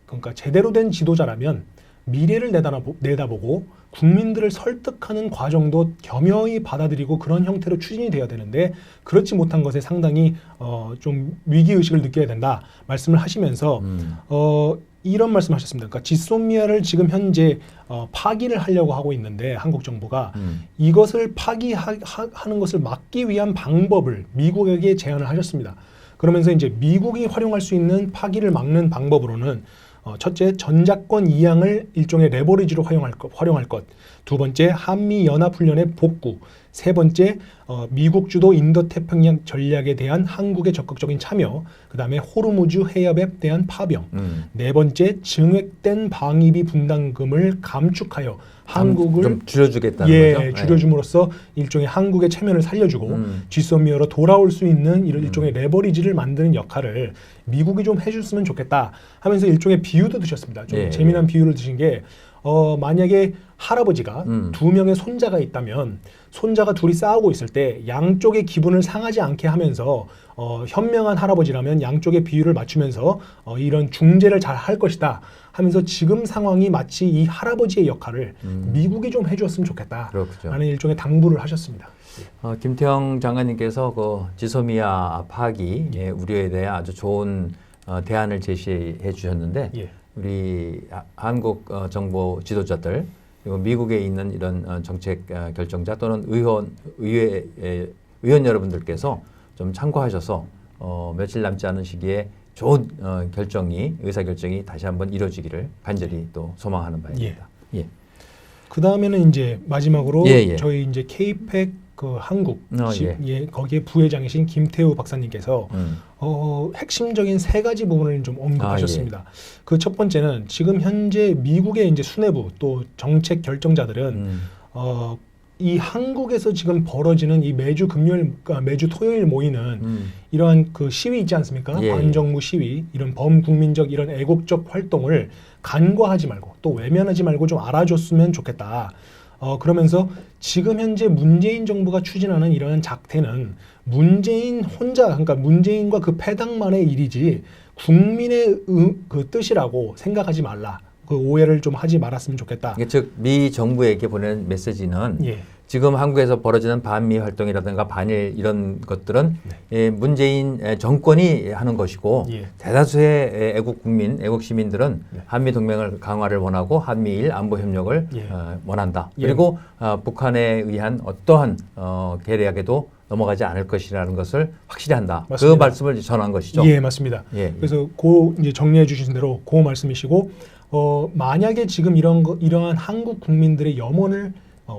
Speaker 2: 그러니까 제대로 된 지도자라면 미래를 내다보고 국민들을 설득하는 과정도 겸허히 받아들이고 그런 형태로 추진이 돼야 되는데 그렇지 못한 것에 상당히 좀 위기의식을 느껴야 된다 말씀을 하시면서 이런 말씀하셨습니다. 그러니까 지소미아를 지금 현재 파기를 하려고 하고 있는데 한국 정부가 이것을 파기하는 것을 막기 위한 방법을 미국에게 제안을 하셨습니다. 그러면서 이제 미국이 활용할 수 있는 파기를 막는 방법으로는 첫째, 전작권 이양을 일종의 레버리지로 활용할 것. 두 번째, 한미 연합훈련의 복구. 세 번째, 미국 주도 인도태평양 전략에 대한 한국의 적극적인 참여. 그 다음에 호르무즈 해협에 대한 파병. 네 번째, 증액된 방위비 분담금을 감축하여 한국을
Speaker 1: 좀 줄여주겠다는 거죠.
Speaker 2: 줄여줌으로써 일종의 한국의 체면을 살려주고 지소미아로 돌아올 수 있는 이런 일종의 레버리지를 만드는 역할을 미국이 좀 해줬으면 좋겠다 하면서 일종의 비유도 드셨습니다. 좀 재미난 비유를 드신 게 만약에 할아버지가 두 명의 손자가 있다면 손자가 둘이 싸우고 있을 때 양쪽의 기분을 상하지 않게 하면서 현명한 할아버지라면 양쪽의 비율을 맞추면서 이런 중재를 잘 할 것이다 하면서 지금 상황이 마치 이 할아버지의 역할을 미국이 좀 해주었으면 좋겠다라는 일종의 당부를 하셨습니다.
Speaker 1: 김태형 장관님께서 그 지소미아 파기 우려에 대해 아주 좋은 대안을 제시해 주셨는데 우리 한국 정부 지도자들 그리고 미국에 있는 이런 정책 결정자 또는 의원 여러분들께서 좀 참고하셔서 며칠 남지 않은 시기에 좋은 의사 결정이 다시 한번 이루어지기를 간절히 또 소망하는 바입니다. 예.
Speaker 2: 그 다음에는 이제 마지막으로 저희 이제 K-PAC 그 한국 거기에 부회장이신 김태우 박사님께서 핵심적인 세 가지 부분을 좀 언급하셨습니다. 그 첫 번째는 지금 현재 미국의 이제 수뇌부 또 정책 결정자들은 이 한국에서 지금 벌어지는 이 매주 토요일 모이는 이러한 그 시위 있지 않습니까? 반정부 시위, 이런 범국민적 이런 애국적 활동을 간과하지 말고 또 외면하지 말고 좀 알아줬으면 좋겠다. 그러면서 지금 현재 문재인 정부가 추진하는 이러한 작태는 문재인 혼자, 그러니까 문재인과 그 패당만의 일이지 국민의 그 뜻이라고 생각하지 말라. 그 오해를 좀 하지 말았으면 좋겠다.
Speaker 1: 즉 미 정부에게 보내는 메시지는 지금 한국에서 벌어지는 반미 활동이라든가 반일 이런 것들은 문재인 정권이 하는 것이고 대다수의 애국 국민, 애국 시민들은 한미 동맹을 강화를 원하고 한미일 안보 협력을 원한다. 그리고 북한에 의한 어떠한 계략에도 넘어가지 않을 것이라는 것을 확실히 한다. 맞습니다. 그 말씀을 전한 것이죠.
Speaker 2: 예, 맞습니다. 그래서 이제 정리해 주신 대로 그 말씀이시고 만약에 지금 이러한 한국 국민들의 염원을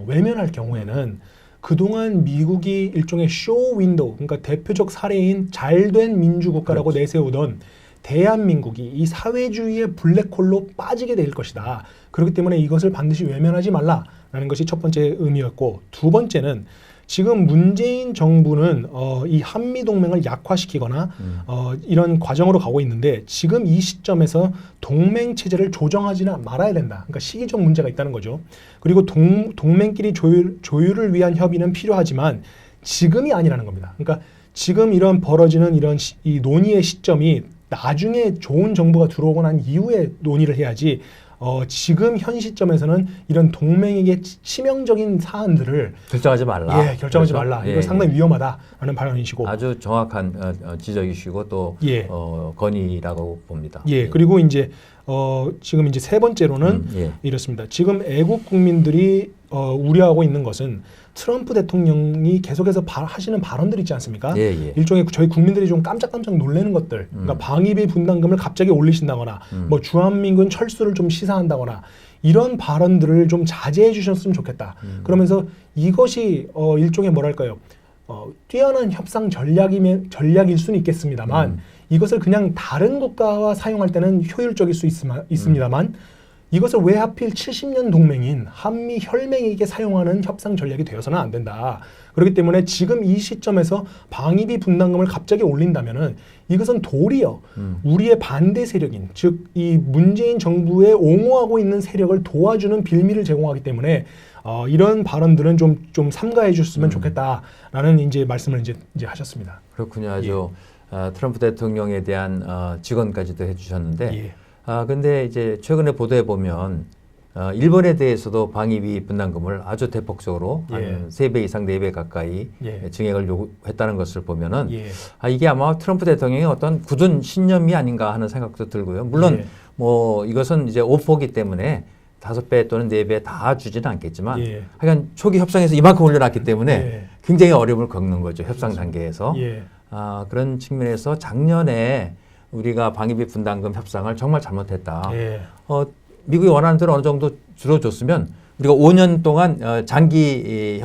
Speaker 2: 외면할 경우에는 그동안 미국이 일종의 쇼 윈도우, 그러니까 대표적 사례인 잘된 민주국가라고 내세우던 대한민국이 이 사회주의의 블랙홀로 빠지게 될 것이다. 그렇기 때문에 이것을 반드시 외면하지 말라라는 것이 첫 번째 의미였고, 두 번째는 지금 문재인 정부는 이 한미 동맹을 약화시키거나 이런 과정으로 가고 있는데 지금 이 시점에서 동맹 체제를 조정하지는 말아야 된다. 그러니까 시기적 문제가 있다는 거죠. 그리고 동맹끼리 조율을 위한 협의는 필요하지만 지금이 아니라는 겁니다. 그러니까 지금 이런 벌어지는 이런 이 논의의 시점이 나중에 좋은 정부가 들어오고 난 이후에 논의를 해야지 지금 현 시점에서는 이런 동맹에게 치명적인 사안들을
Speaker 1: 결정하지 말라.
Speaker 2: 예, 결정하지
Speaker 1: 그렇죠?
Speaker 2: 말라.
Speaker 1: 예,
Speaker 2: 이거 상당히 위험하다라는 발언이시고
Speaker 1: 아주 정확한 지적이시고 또
Speaker 2: 예.
Speaker 1: 건의라고 봅니다.
Speaker 2: 예, 그리고 이제 지금 이제 세 번째로는
Speaker 1: 예.
Speaker 2: 이렇습니다. 지금 애국 국민들이 우려하고 있는 것은 트럼프 대통령이 계속해서 하시는 발언들 있지 않습니까?
Speaker 1: 예, 예.
Speaker 2: 일종의 저희 국민들이 좀 깜짝깜짝 놀라는 것들, 그러니까 방위비 분담금을 갑자기 올리신다거나, 뭐 주한민군 철수를 좀 시사한다거나 이런 발언들을 좀 자제해 주셨으면 좋겠다. 그러면서 이것이 일종의 뭐랄까요? 뛰어난 협상 전략일 수는 있겠습니다만 이것을 그냥 다른 국가와 사용할 때는 효율적일 수 있습니다만 이것을 왜 하필 70년 동맹인 한미 혈맹에게 사용하는 협상 전략이 되어서는 안 된다. 그렇기 때문에 지금 이 시점에서 방위비 분담금을 갑자기 올린다면은 이것은 도리어 우리의 반대 세력인, 즉 이 문재인 정부에 옹호하고 있는 세력을 도와주는 빌미를 제공하기 때문에 이런 발언들은 좀 삼가해 주셨으면 좋겠다라는 이제 말씀을 이제 하셨습니다.
Speaker 1: 그렇군요. 아주 트럼프 대통령에 대한 직언까지도 해주셨는데.
Speaker 2: 예.
Speaker 1: 근데 이제 최근에 보도해 보면 일본에 대해서도 방위비 분담금을 아주 대폭적으로
Speaker 2: 예.
Speaker 1: 한 3배 이상 4배 가까이
Speaker 2: 예.
Speaker 1: 증액을 요구했다는 것을 보면은
Speaker 2: 예.
Speaker 1: 이게 아마 트럼프 대통령의 어떤 굳은 신념이 아닌가 하는 생각도 들고요. 물론
Speaker 2: 예.
Speaker 1: 뭐 이것은 이제 오포기 때문에 5배 또는 4배 다 주지는 않겠지만
Speaker 2: 예.
Speaker 1: 하여간 초기 협상에서 이만큼 올려놨기 때문에
Speaker 2: 예.
Speaker 1: 굉장히 어려움을 겪는 거죠. 협상 단계에서.
Speaker 2: 예.
Speaker 1: 그런 측면에서 작년에 우리가 방위비 분담금 협상을 정말 잘못했다.
Speaker 2: 예.
Speaker 1: 미국이 원하는 대로 어느 정도 줄여줬으면 우리가 5년 동안 장기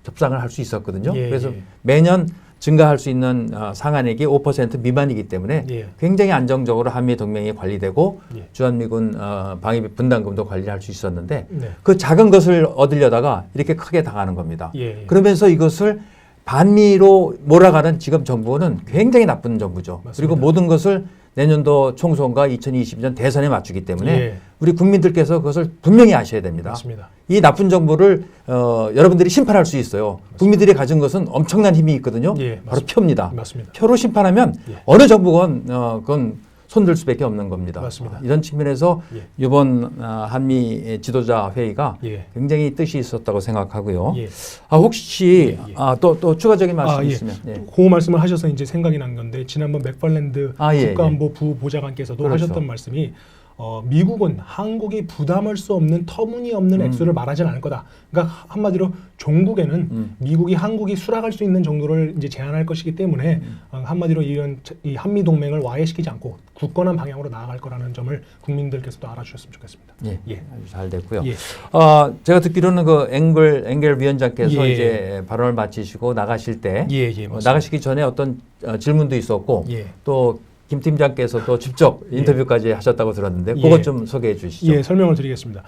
Speaker 1: 협상을 할 수 있었거든요.
Speaker 2: 예,
Speaker 1: 그래서
Speaker 2: 예.
Speaker 1: 매년 증가할 수 있는 상한액이 5% 미만이기 때문에
Speaker 2: 예.
Speaker 1: 굉장히 안정적으로 한미 동맹이 관리되고
Speaker 2: 예.
Speaker 1: 주한미군 방위비 분담금도 관리할 수 있었는데
Speaker 2: 네.
Speaker 1: 그 작은 것을 얻으려다가 이렇게 크게 당하는 겁니다.
Speaker 2: 예.
Speaker 1: 그러면서 이것을 반미로 몰아가는 지금 정부는 굉장히 나쁜 정부죠.
Speaker 2: 맞습니다.
Speaker 1: 그리고 모든 것을 내년도 총선과 2022년 대선에 맞추기 때문에
Speaker 2: 예.
Speaker 1: 우리 국민들께서 그것을 분명히 아셔야 됩니다.
Speaker 2: 맞습니다.
Speaker 1: 이 나쁜 정부를 여러분들이 심판할 수 있어요. 국민들이 가진 것은 엄청난 힘이 있거든요.
Speaker 2: 예,
Speaker 1: 바로 표입니다.
Speaker 2: 맞습니다.
Speaker 1: 표로 심판하면
Speaker 2: 예.
Speaker 1: 어느 정부건 그건 손들 수밖에 없는 겁니다.
Speaker 2: 맞습니다.
Speaker 1: 이런 측면에서
Speaker 2: 예.
Speaker 1: 이번 한미 지도자 회의가
Speaker 2: 예.
Speaker 1: 굉장히 뜻이 있었다고 생각하고요.
Speaker 2: 예.
Speaker 1: 혹시
Speaker 2: 예, 예.
Speaker 1: 또 추가적인 말씀
Speaker 2: 예.
Speaker 1: 있으면. 예.
Speaker 2: 그 말씀을 하셔서 이제 생각이 난 건데 지난번 맥팔랜드
Speaker 1: 예,
Speaker 2: 국가안보 부보좌관께서도
Speaker 1: 그렇죠.
Speaker 2: 하셨던 말씀이 미국은 한국이 부담할 수 없는 터무니없는 액수를 말하지는 않을 거다. 그러니까 한마디로 종국에는 미국이 한국이 수락할 수 있는 정도를 이제 제한할 것이기 때문에 한마디로 이 한미 동맹을 와해시키지 않고 굳건한 방향으로 나아갈 거라는 점을 국민들께서도 알아주셨으면 좋겠습니다.
Speaker 1: 예,
Speaker 2: 예.
Speaker 1: 아주 잘 됐고요.
Speaker 2: 예.
Speaker 1: 제가 듣기로는 그 앵겔 위원장께서
Speaker 2: 예.
Speaker 1: 이제 발언을 마치시고 나가실 때
Speaker 2: 예, 맞습니다.
Speaker 1: 나가시기 전에 어떤 질문도 있었고
Speaker 2: 예.
Speaker 1: 또 김 팀장께서도 직접 인터뷰까지 하셨다고 들었는데 그것
Speaker 2: 예.
Speaker 1: 좀 소개해 주시죠.
Speaker 2: 예, 설명을 드리겠습니다.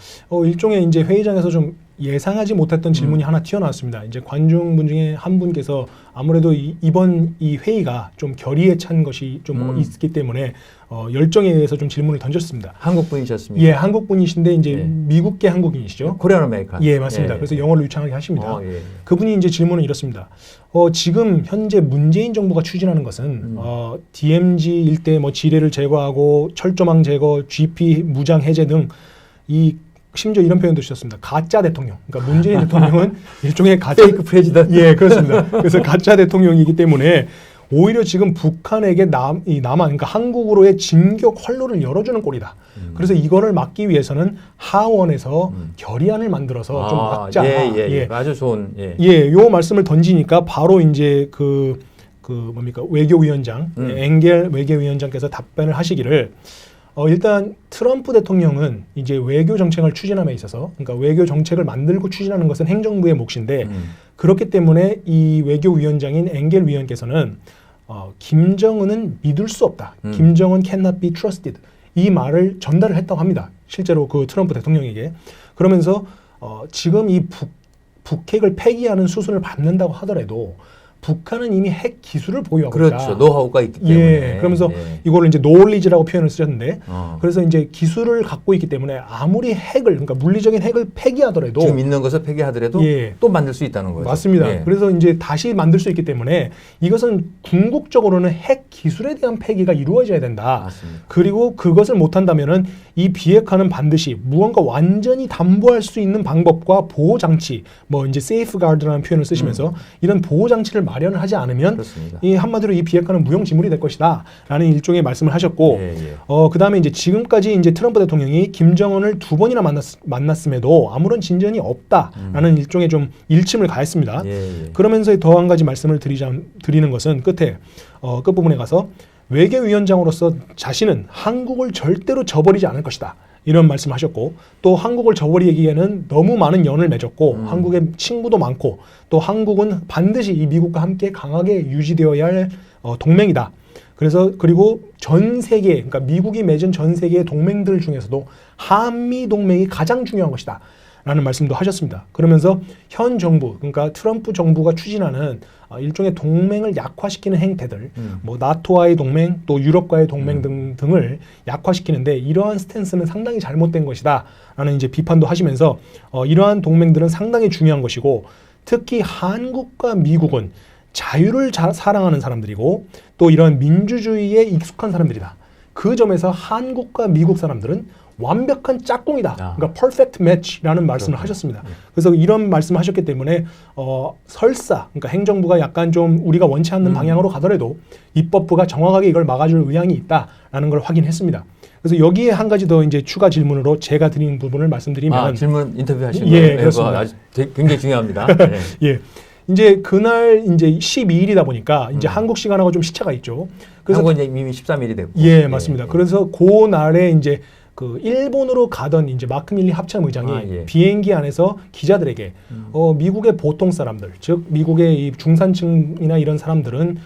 Speaker 2: 일종의 이제 회의장에서 좀 예상하지 못했던 질문이 하나 튀어나왔습니다. 이제 관중분 중에 한 분께서 아무래도 이번 이 회의가 좀 결의에 찬 것이 좀 있기 때문에 열정에 의해서 좀 질문을 던졌습니다.
Speaker 1: 한국 분이셨습니까?
Speaker 2: 예, 한국 분이신데 이제
Speaker 1: 예.
Speaker 2: 미국계 한국인이시죠.
Speaker 1: 코리안 아메리칸.
Speaker 2: 예, 맞습니다. 그래서 영어를 유창하게 하십니다.
Speaker 1: 예.
Speaker 2: 그분이 이제 질문은 이렇습니다. 지금 현재 문재인 정부가 추진하는 것은 DMZ 일대 뭐 지뢰를 제거하고 철조망 제거, GP 무장 해제 등 이 심지어 이런 표현도 쓰셨습니다. 가짜 대통령. 그러니까 문재인 대통령은 일종의 가짜
Speaker 1: 페이크 프레지던트.
Speaker 2: 예, 그렇습니다. 그래서 가짜 대통령이기 때문에 오히려 지금 북한에게 남한 그러니까 한국으로의 진격 활로를 열어주는 꼴이다. 그래서 이거를 막기 위해서는 하원에서 결의안을 만들어서 좀 막자.
Speaker 1: 예. 아주 좋은.
Speaker 2: 요 말씀을 던지니까 바로 이제 그 뭡니까 외교위원장 앵겔 외교위원장께서 답변을 하시기를 일단 트럼프 대통령은 이제 외교 정책을 추진함에 있어서 그러니까 외교 정책을 만들고 추진하는 것은 행정부의 몫인데 그렇기 때문에 이 외교위원장인 앵겔 위원께서는 김정은은 믿을 수 없다. 김정은 cannot be trusted. 이 말을 전달을 했다고 합니다. 실제로 그 트럼프 대통령에게. 그러면서 지금 이 북핵을 폐기하는 수순을 밟는다고 하더라도 북한은 이미 핵 기술을 보유하고
Speaker 1: 그렇죠.
Speaker 2: 있다.
Speaker 1: 노하우가 있기 때문에.
Speaker 2: 예, 그러면서 이거를 이제 노리지라고 표현을 쓰셨는데, 그래서 이제 기술을 갖고 있기 때문에 아무리 핵을, 그러니까 물리적인 핵을 폐기하더라도
Speaker 1: 지금 있는 것을 폐기하더라도
Speaker 2: 예.
Speaker 1: 또 만들 수 있다는 거죠.
Speaker 2: 맞습니다.
Speaker 1: 예.
Speaker 2: 그래서 이제 다시 만들 수 있기 때문에 이것은 궁극적으로는 핵 기술에 대한 폐기가 이루어져야 된다.
Speaker 1: 맞습니다.
Speaker 2: 그리고 그것을 못한다면은 이 비핵화는 반드시 무언가 완전히 담보할 수 있는 방법과 보호 장치, 뭐 이제 세이프가드라는 표현을 쓰시면서 이런 보호 장치를 마련을 하지 않으면
Speaker 1: 그렇습니다.
Speaker 2: 이 한마디로 이 비핵화는 무용지물이 될 것이다라는 일종의 말씀을 하셨고,
Speaker 1: 예, 예.
Speaker 2: 그다음에 이제 지금까지 이제 트럼프 대통령이 김정은을 2번이나 만났음에도 아무런 진전이 없다라는 일종의 좀 일침을 가했습니다.
Speaker 1: 예, 예.
Speaker 2: 그러면서 더 한 가지 말씀을 드리는 것은 끝에 끝부분에 가서 외교위원장으로서 자신은 한국을 절대로 저버리지 않을 것이다. 이런 말씀하셨고, 또 한국을 저버리기에는 너무 많은 연을 맺었고 한국의 친구도 많고, 또 한국은 반드시 이 미국과 함께 강하게 유지되어야 할 동맹이다. 그리고 전 세계, 그러니까 미국이 맺은 전 세계의 동맹들 중에서도 한미 동맹이 가장 중요한 것이다. 라는 말씀도 하셨습니다. 그러면서 현 정부, 그러니까 트럼프 정부가 추진하는 일종의 동맹을 약화시키는 행태들, 뭐 나토와의 동맹, 또 유럽과의 동맹 등을 약화시키는데 이러한 스탠스는 상당히 잘못된 것이다. 라는 이제 비판도 하시면서 이러한 동맹들은 상당히 중요한 것이고, 특히 한국과 미국은 자유를 사랑하는 사람들이고 또 이런 민주주의에 익숙한 사람들이다. 그 점에서 한국과 미국 사람들은 완벽한 짝꿍이다. 그러니까 perfect match라는 말씀을 하셨습니다. 그래서 이런 말씀을 하셨기 때문에 설사, 그러니까 행정부가 약간 좀 우리가 원치 않는 방향으로 가더라도 입법부가 정확하게 이걸 막아줄 의향이 있다라는 걸 확인했습니다. 그래서 여기에 한 가지 더 이제 추가 질문으로 제가 드린 부분을 말씀드리면,
Speaker 1: 질문 인터뷰 하시는
Speaker 2: 예,
Speaker 1: 거예요?
Speaker 2: 그렇습니다.
Speaker 1: 아주 굉장히 중요합니다. 네.
Speaker 2: 예. 이제 그날 이제 12일이다 보니까 이제 한국 시간하고 좀 시차가 있죠. 그래서
Speaker 1: 한국은 이미 13일이 됐고.
Speaker 2: 예, 맞습니다. 그래서 그 날에 이제 그 일본으로 가던 이제 마크 밀리 합참 의장이 비행기 안에서 기자들에게 미국의 보통 사람들, 즉 미국의 이 중산층이나 이런 사람들은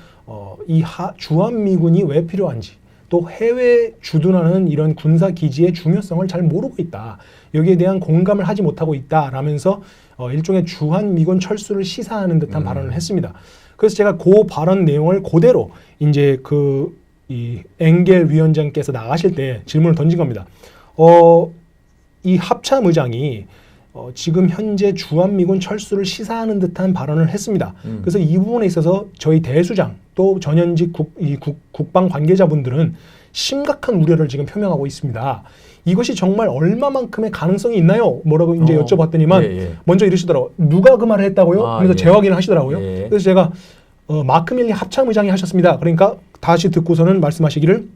Speaker 2: 이 주한미군이 왜 필요한지, 또 해외 주둔하는 이런 군사 기지의 중요성을 잘 모르고 있다. 여기에 대한 공감을 하지 못하고 있다라면서 일종의 주한미군 철수를 시사하는 듯한 발언을 했습니다. 그래서 제가 그 발언 내용을 그대로 이제 이 엥겔 위원장께서 나가실 때 질문을 던진 겁니다. 이 합참 의장이 지금 현재 주한미군 철수를 시사하는 듯한 발언을 했습니다. 그래서 이 부분에 있어서 저희 대수장 또 전현직 국방 관계자분들은 심각한 우려를 지금 표명하고 있습니다. 이것이 정말 얼마만큼의 가능성이 있나요? 뭐라고 이제 여쭤봤더니만 먼저 이러시더라고요. 누가 그 말을 했다고요? 그래서 재확인을 하시더라고요. 그래서 제가 마크 밀리 합참 의장이 하셨습니다. 그러니까 다시 듣고서는 말씀하시기를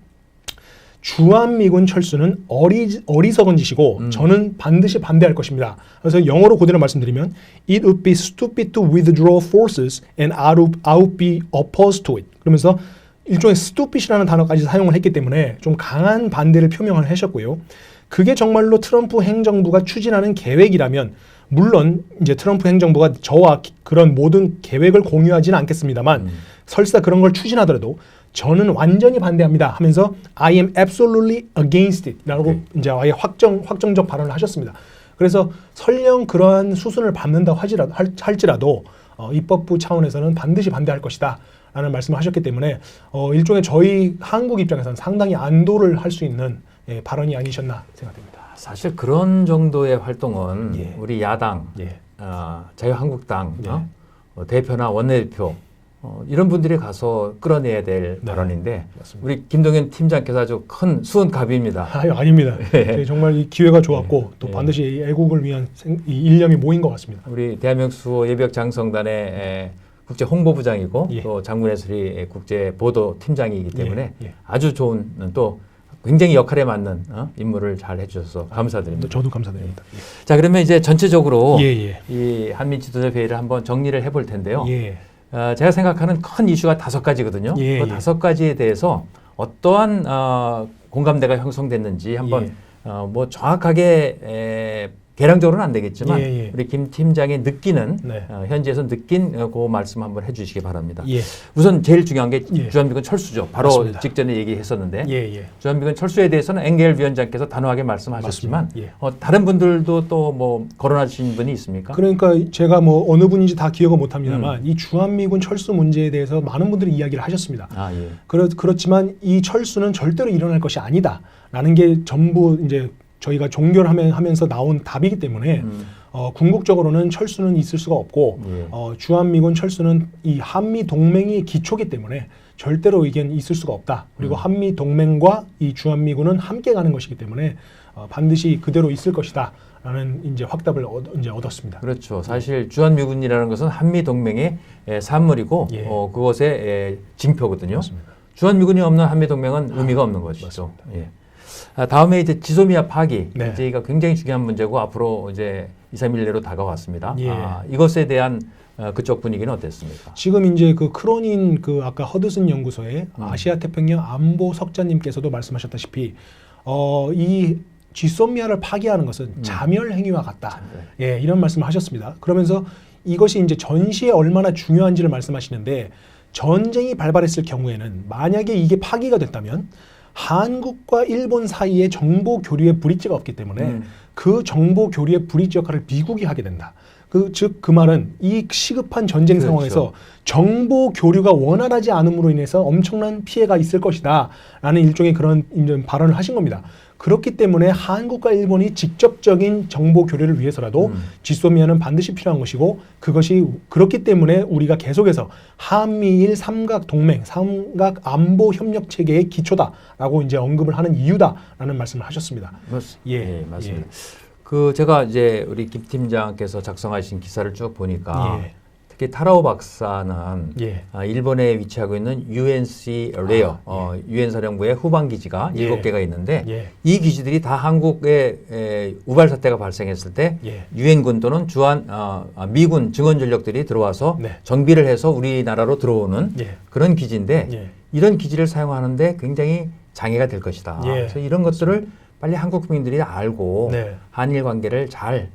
Speaker 2: 주한미군 철수는 어리석은 짓이고 저는 반드시 반대할 것입니다. 그래서 영어로 그대로 말씀드리면 It would be stupid to withdraw forces and I would be opposed to it. 그러면서 일종의 stupid이라는 단어까지 사용을 했기 때문에 좀 강한 반대를 표명을 하셨고요. 그게 정말로 트럼프 행정부가 추진하는 계획이라면, 물론 이제 트럼프 행정부가 저와 그런 모든 계획을 공유하지는 않겠습니다만 설사 그런 걸 추진하더라도 저는 완전히 반대합니다 하면서 I am absolutely against it 라고 이제 아예 확정적 발언을 하셨습니다. 그래서 설령 그러한 수순을 밟는다고 할지라도 입법부 차원에서는 반드시 반대할 것이다 라는 말씀을 하셨기 때문에 일종의 저희 한국 입장에서는 상당히 안도를 할 수 있는 발언이 아니셨나 생각됩니다.
Speaker 1: 사실 그런 정도의 활동은 우리 야당, 자유한국당 대표나 원내대표 이런 분들이 가서 끌어내야 될 발언인데, 맞습니다. 우리 김동연 팀장께서 아주 큰 수은갑입니다.
Speaker 2: 아닙니다. 정말 이 기회가 좋았고 또 반드시 이 애국을 위한 이 일념이 모인 것 같습니다.
Speaker 1: 우리 대한민국 수호 예비역 장성단의 국제 홍보부장이고 또 장군해수리 국제 보도 팀장이기 때문에 아주 좋은, 또 굉장히 역할에 맞는 임무를 잘 해주셔서 감사드립니다.
Speaker 2: 저도 감사드립니다.
Speaker 1: 자, 그러면 이제 전체적으로 이 한미 지도자 회의를 한번 정리를 해볼 텐데요. 제가 생각하는 큰 이슈가 5가지거든요. 그 5가지에 대해서 어떠한 공감대가 형성됐는지 한번 뭐 정확하게 개량적으로는 안 되겠지만
Speaker 2: 예, 예.
Speaker 1: 우리 김 팀장이 느끼는
Speaker 2: 네.
Speaker 1: 현지에서 느낀 그 말씀 한번 해주시기 바랍니다.
Speaker 2: 예.
Speaker 1: 우선 제일 중요한 게
Speaker 2: 예.
Speaker 1: 주한미군 철수죠. 바로
Speaker 2: 맞습니다.
Speaker 1: 직전에 얘기했었는데
Speaker 2: 예, 예.
Speaker 1: 주한미군 철수에 대해서는 엥겔 위원장께서 단호하게 말씀하셨지만
Speaker 2: 맞습니다. 예.
Speaker 1: 다른 분들도 또 뭐 거론해 주신 분이 있습니까?
Speaker 2: 그러니까 제가 뭐 어느 분인지 다 기억은 못합니다만 이 주한미군 철수 문제에 대해서 많은 분들이 이야기를 하셨습니다.
Speaker 1: 아, 예.
Speaker 2: 그렇지만 이 철수는 절대로 일어날 것이 아니다라는 게 전부 이제 저희가 종결하면서 나온 답이기 때문에 궁극적으로는 철수는 있을 수가 없고
Speaker 1: 예.
Speaker 2: 주한미군 철수는 이 한미 동맹이 기초기 때문에 절대로 이게 있을 수가 없다. 그리고 한미 동맹과 이 주한미군은 함께 가는 것이기 때문에 반드시 그대로 있을 것이다라는 이제 확답을 이제 얻었습니다.
Speaker 1: 그렇죠. 사실 주한미군이라는 것은 한미 동맹의 산물이고
Speaker 2: 예.
Speaker 1: 그것의 징표거든요.
Speaker 2: 맞습니다.
Speaker 1: 주한미군이 없는 한미 동맹은 의미가 없는 것이죠. 예. 다음에 이제 지소미아 파기,
Speaker 2: 네.
Speaker 1: 이제가 굉장히 중요한 문제고 앞으로 이제 2, 3일 내로 다가왔습니다.
Speaker 2: 예.
Speaker 1: 이것에 대한 그쪽 분위기는 어땠습니까?
Speaker 2: 지금 이제 그 크로닌 그 아까 허드슨 연구소의 아시아 태평양 안보 석자님께서도 말씀하셨다시피 이 지소미아를 파기하는 것은 자멸 행위와 같다. 예, 이런 말씀을 하셨습니다. 그러면서 이것이 이제 전시에 얼마나 중요한지를 말씀하시는데 전쟁이 발발했을 경우에는 만약에 이게 파기가 됐다면 한국과 일본 사이에 정보 교류의 브릿지가 없기 때문에 그 정보 교류의 브릿지 역할을 미국이 하게 된다. 그 말은 이 시급한 전쟁
Speaker 1: 그렇죠.
Speaker 2: 상황에서 정보 교류가 원활하지 않음으로 인해서 엄청난 피해가 있을 것이다. 라는 일종의 그런 발언을 하신 겁니다. 그렇기 때문에 한국과 일본이 직접적인 정보 교류를 위해서라도 지소미아는 반드시 필요한 것이고 그것이 그렇기 때문에 우리가 계속해서 한미일 삼각 동맹, 삼각 안보 협력 체계의 기초다라고 이제 언급을 하는 이유다라는 말씀을 하셨습니다.
Speaker 1: 예, 맞습니다. 그 제가 이제 우리 김 팀장께서 작성하신 기사를 쭉 보니까
Speaker 2: 예.
Speaker 1: 특히 타라오 박사는
Speaker 2: 예.
Speaker 1: 일본에 위치하고 있는 UNC 레어 유엔 사령부의 후방 기지가
Speaker 2: 예.
Speaker 1: 7개가 있는데
Speaker 2: 예.
Speaker 1: 이 기지들이 다 한국에 우발 사태가 발생했을 때
Speaker 2: 예.
Speaker 1: 유엔군 또는 미군 증원 전력들이 들어와서
Speaker 2: 네.
Speaker 1: 정비를 해서 우리나라로 들어오는
Speaker 2: 예.
Speaker 1: 그런 기지인데
Speaker 2: 예.
Speaker 1: 이런 기지를 사용하는데 굉장히 장애가 될 것이다.
Speaker 2: 예.
Speaker 1: 그래서 이런 것들을 빨리 한국 국민들이 알고
Speaker 2: 네.
Speaker 1: 한일 관계를 잘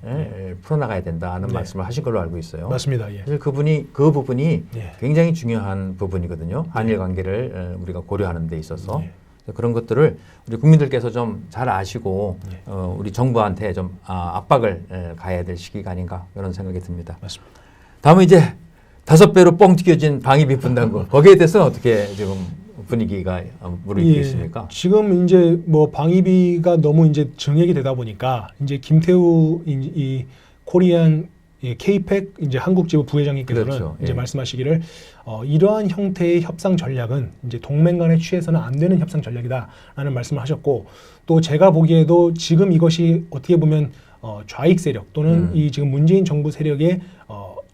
Speaker 1: 풀어나가야 된다는
Speaker 2: 네.
Speaker 1: 말씀을 하신 걸로 알고 있어요.
Speaker 2: 맞습니다. 예.
Speaker 1: 사실 그 부분이
Speaker 2: 예.
Speaker 1: 굉장히 중요한 부분이거든요. 한일 관계를 우리가 고려하는 데 있어서
Speaker 2: 예.
Speaker 1: 그런 것들을 우리 국민들께서 좀 잘 아시고
Speaker 2: 예.
Speaker 1: 우리 정부한테 좀 압박을 가해야 될 시기가 아닌가 그런 생각이 듭니다.
Speaker 2: 맞습니다.
Speaker 1: 다음은 이제 5배로 뻥 튀겨진 방위비 분담금 거기에 대해서는 어떻게 지금 분위기가 무르익겠습니까?
Speaker 2: 지금 이제 뭐 방위비가 너무 이제 증액이 되다 보니까 이제 김태우 이 코리안 K-팩 이제 한국지부 부회장님께서는
Speaker 1: 그렇죠.
Speaker 2: 이제
Speaker 1: 예.
Speaker 2: 말씀하시기를 이러한 형태의 협상 전략은 이제 동맹 간에 취해서는 안 되는 협상 전략이다라는 말씀을 하셨고 또 제가 보기에도 지금 이것이 어떻게 보면 좌익 세력 또는 이 지금 문재인 정부 세력의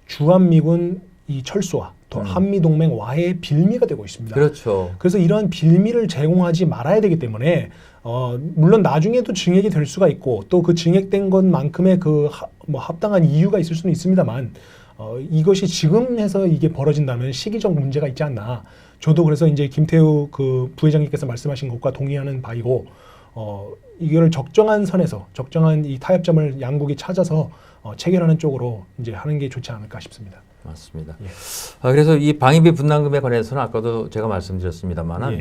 Speaker 2: 주한미군 이 철수와 또 한미 동맹 와해의 빌미가 되고 있습니다.
Speaker 1: 그렇죠.
Speaker 2: 그래서 이러한 빌미를 제공하지 말아야 되기 때문에 물론 나중에도 증액이 될 수가 있고 또 그 증액된 것만큼의 그 뭐 합당한 이유가 있을 수는 있습니다만 이것이 지금 해서 이게 벌어진다면 시기적 문제가 있지 않나. 저도 그래서 이제 김태우 그 부회장님께서 말씀하신 것과 동의하는 바이고 이걸 적정한 선에서 적정한 이 타협점을 양국이 찾아서 체결하는 쪽으로 이제 하는 게 좋지 않을까 싶습니다.
Speaker 1: 맞습니다.
Speaker 2: 예.
Speaker 1: 그래서 이 방위비 분담금에 관해서는 아까도 제가 말씀드렸습니다만은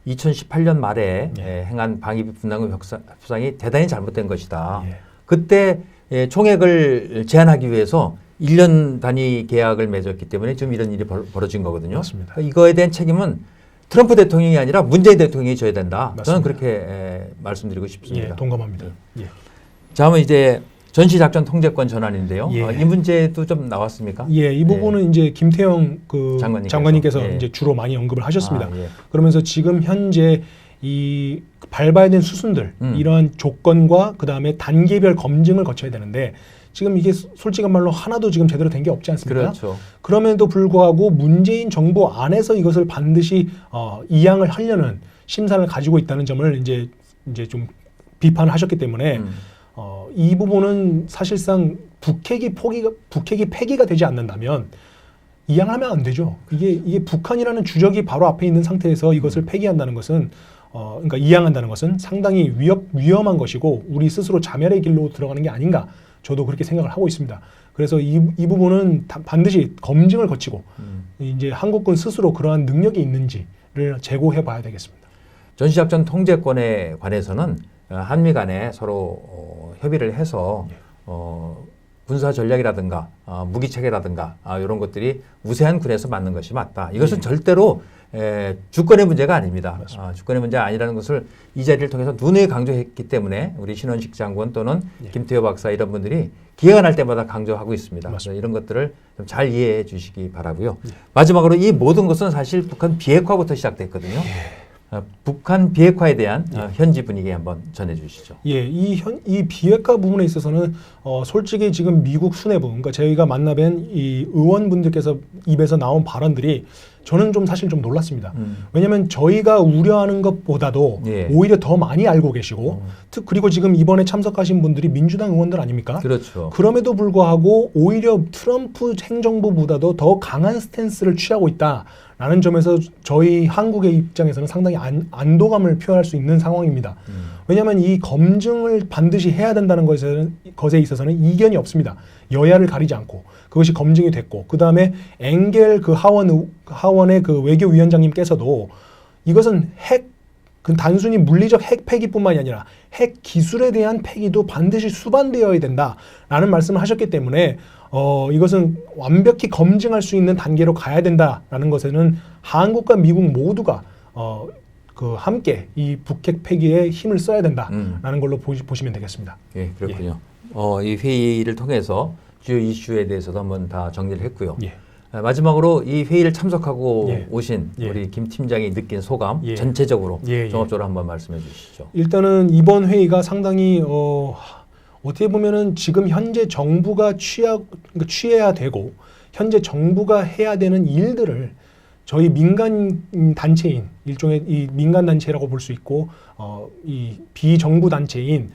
Speaker 2: 예.
Speaker 1: 2018년 말에
Speaker 2: 예.
Speaker 1: 행한 방위비 분담금 협상이 대단히 잘못된 것이다.
Speaker 2: 예.
Speaker 1: 그때 총액을 제한하기 위해서 1년 단위 계약을 맺었기 때문에 지금 이런 일이 벌어진 거거든요.
Speaker 2: 맞습니다.
Speaker 1: 이거에 대한 책임은 트럼프 대통령이 아니라 문재인 대통령이 져야 된다.
Speaker 2: 맞습니다.
Speaker 1: 저는 그렇게 말씀드리고 싶습니다.
Speaker 2: 예, 동감합니다. 예.
Speaker 1: 다음은 이제 전시작전 통제권 전환인데요.
Speaker 2: 예.
Speaker 1: 이 문제도 좀 나왔습니까?
Speaker 2: 예, 이 부분은 이제 김태형 그 장관님께서
Speaker 1: 예.
Speaker 2: 이제 주로 많이 언급을 하셨습니다.
Speaker 1: 예.
Speaker 2: 그러면서 지금 현재 이 밟아야 되는 수순들 이러한 조건과 그 다음에 단계별 검증을 거쳐야 되는데 지금 이게 솔직한 말로 하나도 지금 제대로 된 게 없지 않습니까?
Speaker 1: 그렇죠.
Speaker 2: 그럼에도 불구하고 문재인 정부 안에서 이것을 반드시 이양을 하려는 심산을 가지고 있다는 점을 이제 좀 비판하셨기 때문에 이 부분은 사실상 북핵이 폐기가 되지 않는다면 이양하면 안 되죠. 이게 북한이라는 주적이 바로 앞에 있는 상태에서 이것을 폐기한다는 것은 그러니까 이양한다는 것은 상당히 위험한 것이고 우리 스스로 자멸의 길로 들어가는 게 아닌가 저도 그렇게 생각을 하고 있습니다. 그래서 이 부분은 반드시 검증을 거치고 이제 한국군 스스로 그러한 능력이 있는지를 재고해 봐야 되겠습니다.
Speaker 1: 전시작전 통제권에 관해서는 한미 간에 서로 협의를 해서 군사 전략이라든가 무기 체계라든가 이런 것들이 우세한 군에서 맞는 것이 맞다. 이것은 절대로 주권의 문제가 아닙니다. 주권의 문제가 아니라는 것을 이 자리를 통해서 누누이 강조했기 때문에 우리 신원식 장군 또는 김태효 박사 이런 분들이 기회가 날 때마다 강조하고 있습니다. 그래서 이런 것들을 좀 잘 이해해 주시기 바라고요. 마지막으로 이 모든 것은 사실 북한 비핵화부터 시작됐거든요. 북한 비핵화에 대한 현지 분위기 한번 전해주시죠.
Speaker 2: 예, 이 비핵화 부분에 있어서는 솔직히 지금 미국 수뇌부, 그러니까 저희가 만나뵌 이 의원분들께서 입에서 나온 발언들이 저는 사실 좀 놀랐습니다. 왜냐하면 저희가 우려하는 것보다도 오히려 더 많이 알고 계시고, 그리고 지금 이번에 참석하신 분들이 민주당 의원들 아닙니까?
Speaker 1: 그렇죠.
Speaker 2: 그럼에도 불구하고 오히려 트럼프 행정부보다도 더 강한 스탠스를 취하고 있다라는 점에서 저희 한국의 입장에서는 상당히 안도감을 표현할 수 있는 상황입니다. 왜냐하면 이 검증을 반드시 해야 된다는 것에 있어서는 이견이 없습니다. 여야를 가리지 않고 그것이 검증이 됐고, 그 다음에 엥겔 그 하원의 그 외교위원장님께서도 이것은 단순히 물리적 핵 폐기뿐만이 아니라 핵 기술에 대한 폐기도 반드시 수반되어야 된다라는 말씀을 하셨기 때문에 이것은 완벽히 검증할 수 있는 단계로 가야 된다라는 것에는 한국과 미국 모두가 함께 이 북핵 폐기에 힘을 써야 된다라는 걸로 보시면 되겠습니다.
Speaker 1: 예, 그렇군요. 이 회의를 통해서 주요 이슈에 대해서도 한번 다 정리를 했고요. 마지막으로 이 회의를 참석하고 오신 우리 김 팀장이 느낀 소감 전체적으로 종합적으로 한번 말씀해 주시죠.
Speaker 2: 일단은 이번 회의가 상당히 어떻게 보면은 지금 현재 정부가 취해야 되고 현재 정부가 해야 되는 일들을 저희 민간 단체인 일종의 이 민간 단체라고 볼 수 있고 이 비정부 단체인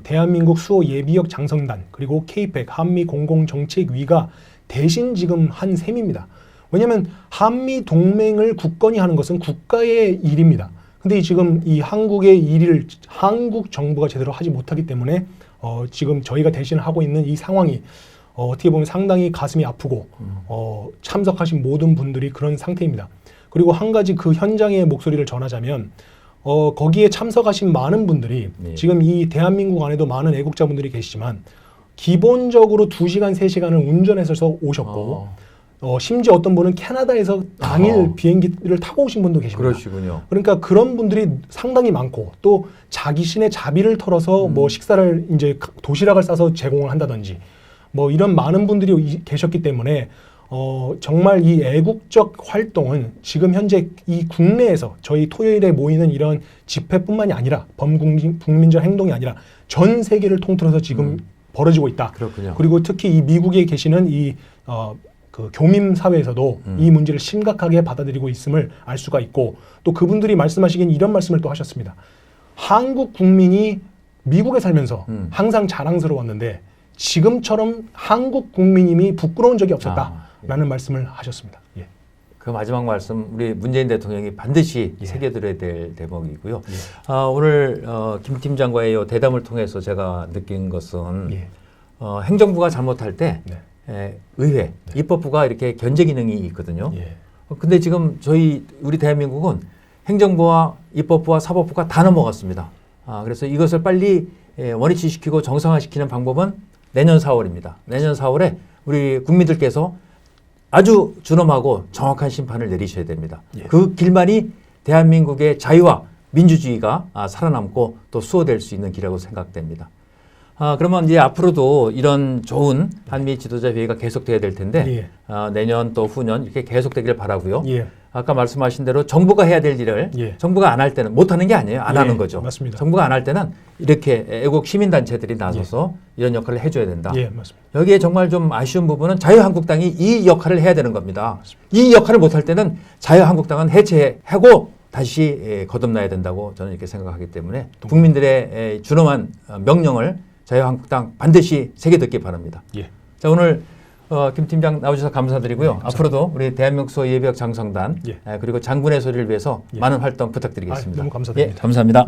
Speaker 2: 대한민국 수호 예비역 장성단 그리고 케이펙 한미 공공정책위가 대신 지금 한 셈입니다. 왜냐하면 한미 동맹을 굳건히 하는 것은 국가의 일입니다. 근데 지금 이 한국의 일을 한국 정부가 제대로 하지 못하기 때문에 지금 저희가 대신 하고 있는 이 상황이 어떻게 보면 상당히 가슴이 아프고 참석하신 모든 분들이 그런 상태입니다. 그리고 한 가지 그 현장의 목소리를 전하자면 거기에 참석하신 많은 분들이 지금 이 대한민국 안에도 많은 애국자분들이 계시지만 기본적으로 2시간, 3시간을 운전해서 오셨고 심지어 어떤 분은 캐나다에서 당일 비행기를 타고 오신 분도 계십니다.
Speaker 1: 그러시군요.
Speaker 2: 그러니까 그런 분들이 상당히 많고 또 자기신의 자비를 털어서 뭐 식사를 이제 도시락을 싸서 제공을 한다든지 뭐 이런 많은 분들이 계셨기 때문에 정말 이 애국적 활동은 지금 현재 이 국내에서 저희 토요일에 모이는 이런 집회뿐만이 아니라 범국민적 행동이 아니라 전 세계를 통틀어서 지금 벌어지고 있다.
Speaker 1: 그렇군요.
Speaker 2: 그리고 특히 이 미국에 계시는 그 교민 사회에서도 이 문제를 심각하게 받아들이고 있음을 알 수가 있고 또 그분들이 말씀하시긴 이런 말씀을 또 하셨습니다. 한국 국민이 미국에 살면서 항상 자랑스러웠는데 지금처럼 한국 국민님이 부끄러운 적이 없었다라는 말씀을 하셨습니다. 예.
Speaker 1: 그 마지막 말씀 우리 문재인 대통령이 반드시 새겨들어야 될 대목이고요. 오늘 김 팀장과의 이 대담을 통해서 제가 느낀 것은 행정부가 잘못할 때 의회, 입법부가 이렇게 견제 기능이 있거든요. 근데 지금 우리 대한민국은 행정부와 입법부와 사법부가 다 넘어갔습니다. 그래서 이것을 빨리 원위치시키고 정상화시키는 방법은 내년 4월입니다. 내년 4월에 우리 국민들께서 아주 준엄하고 정확한 심판을 내리셔야 됩니다. 그 길만이 대한민국의 자유와 민주주의가 살아남고 또 수호될 수 있는 길이라고 생각됩니다. 그러면 이제 앞으로도 이런 좋은 한미 지도자 회의가 계속돼야 될 텐데 내년 또 후년 이렇게 계속되길 바라고요. 아까 말씀하신 대로 정부가 해야 될 일을 정부가 안 할 때는 못하는 게 아니에요. 안 하는 거죠.
Speaker 2: 맞습니다.
Speaker 1: 정부가 안 할 때는 이렇게 애국 시민단체들이 나서서 이런 역할을 해줘야 된다.
Speaker 2: 맞습니다.
Speaker 1: 여기에 정말 좀 아쉬운 부분은 자유한국당이 이 역할을 해야 되는 겁니다. 맞습니다. 이 역할을 못할 때는 자유한국당은 해체하고 다시 거듭나야 된다고 저는 이렇게 생각하기 때문에 국민들의 준엄한 명령을 자유한국당 반드시 새겨듣기 바랍니다. 자, 오늘 김 팀장 나와주셔서 감사드리고요. 앞으로도 우리 대한민국 수호 예비역 장성단 그리고 장군의 소리를 위해서 많은 활동 부탁드리겠습니다.
Speaker 2: 너무 감사드립니다.
Speaker 1: 감사합니다.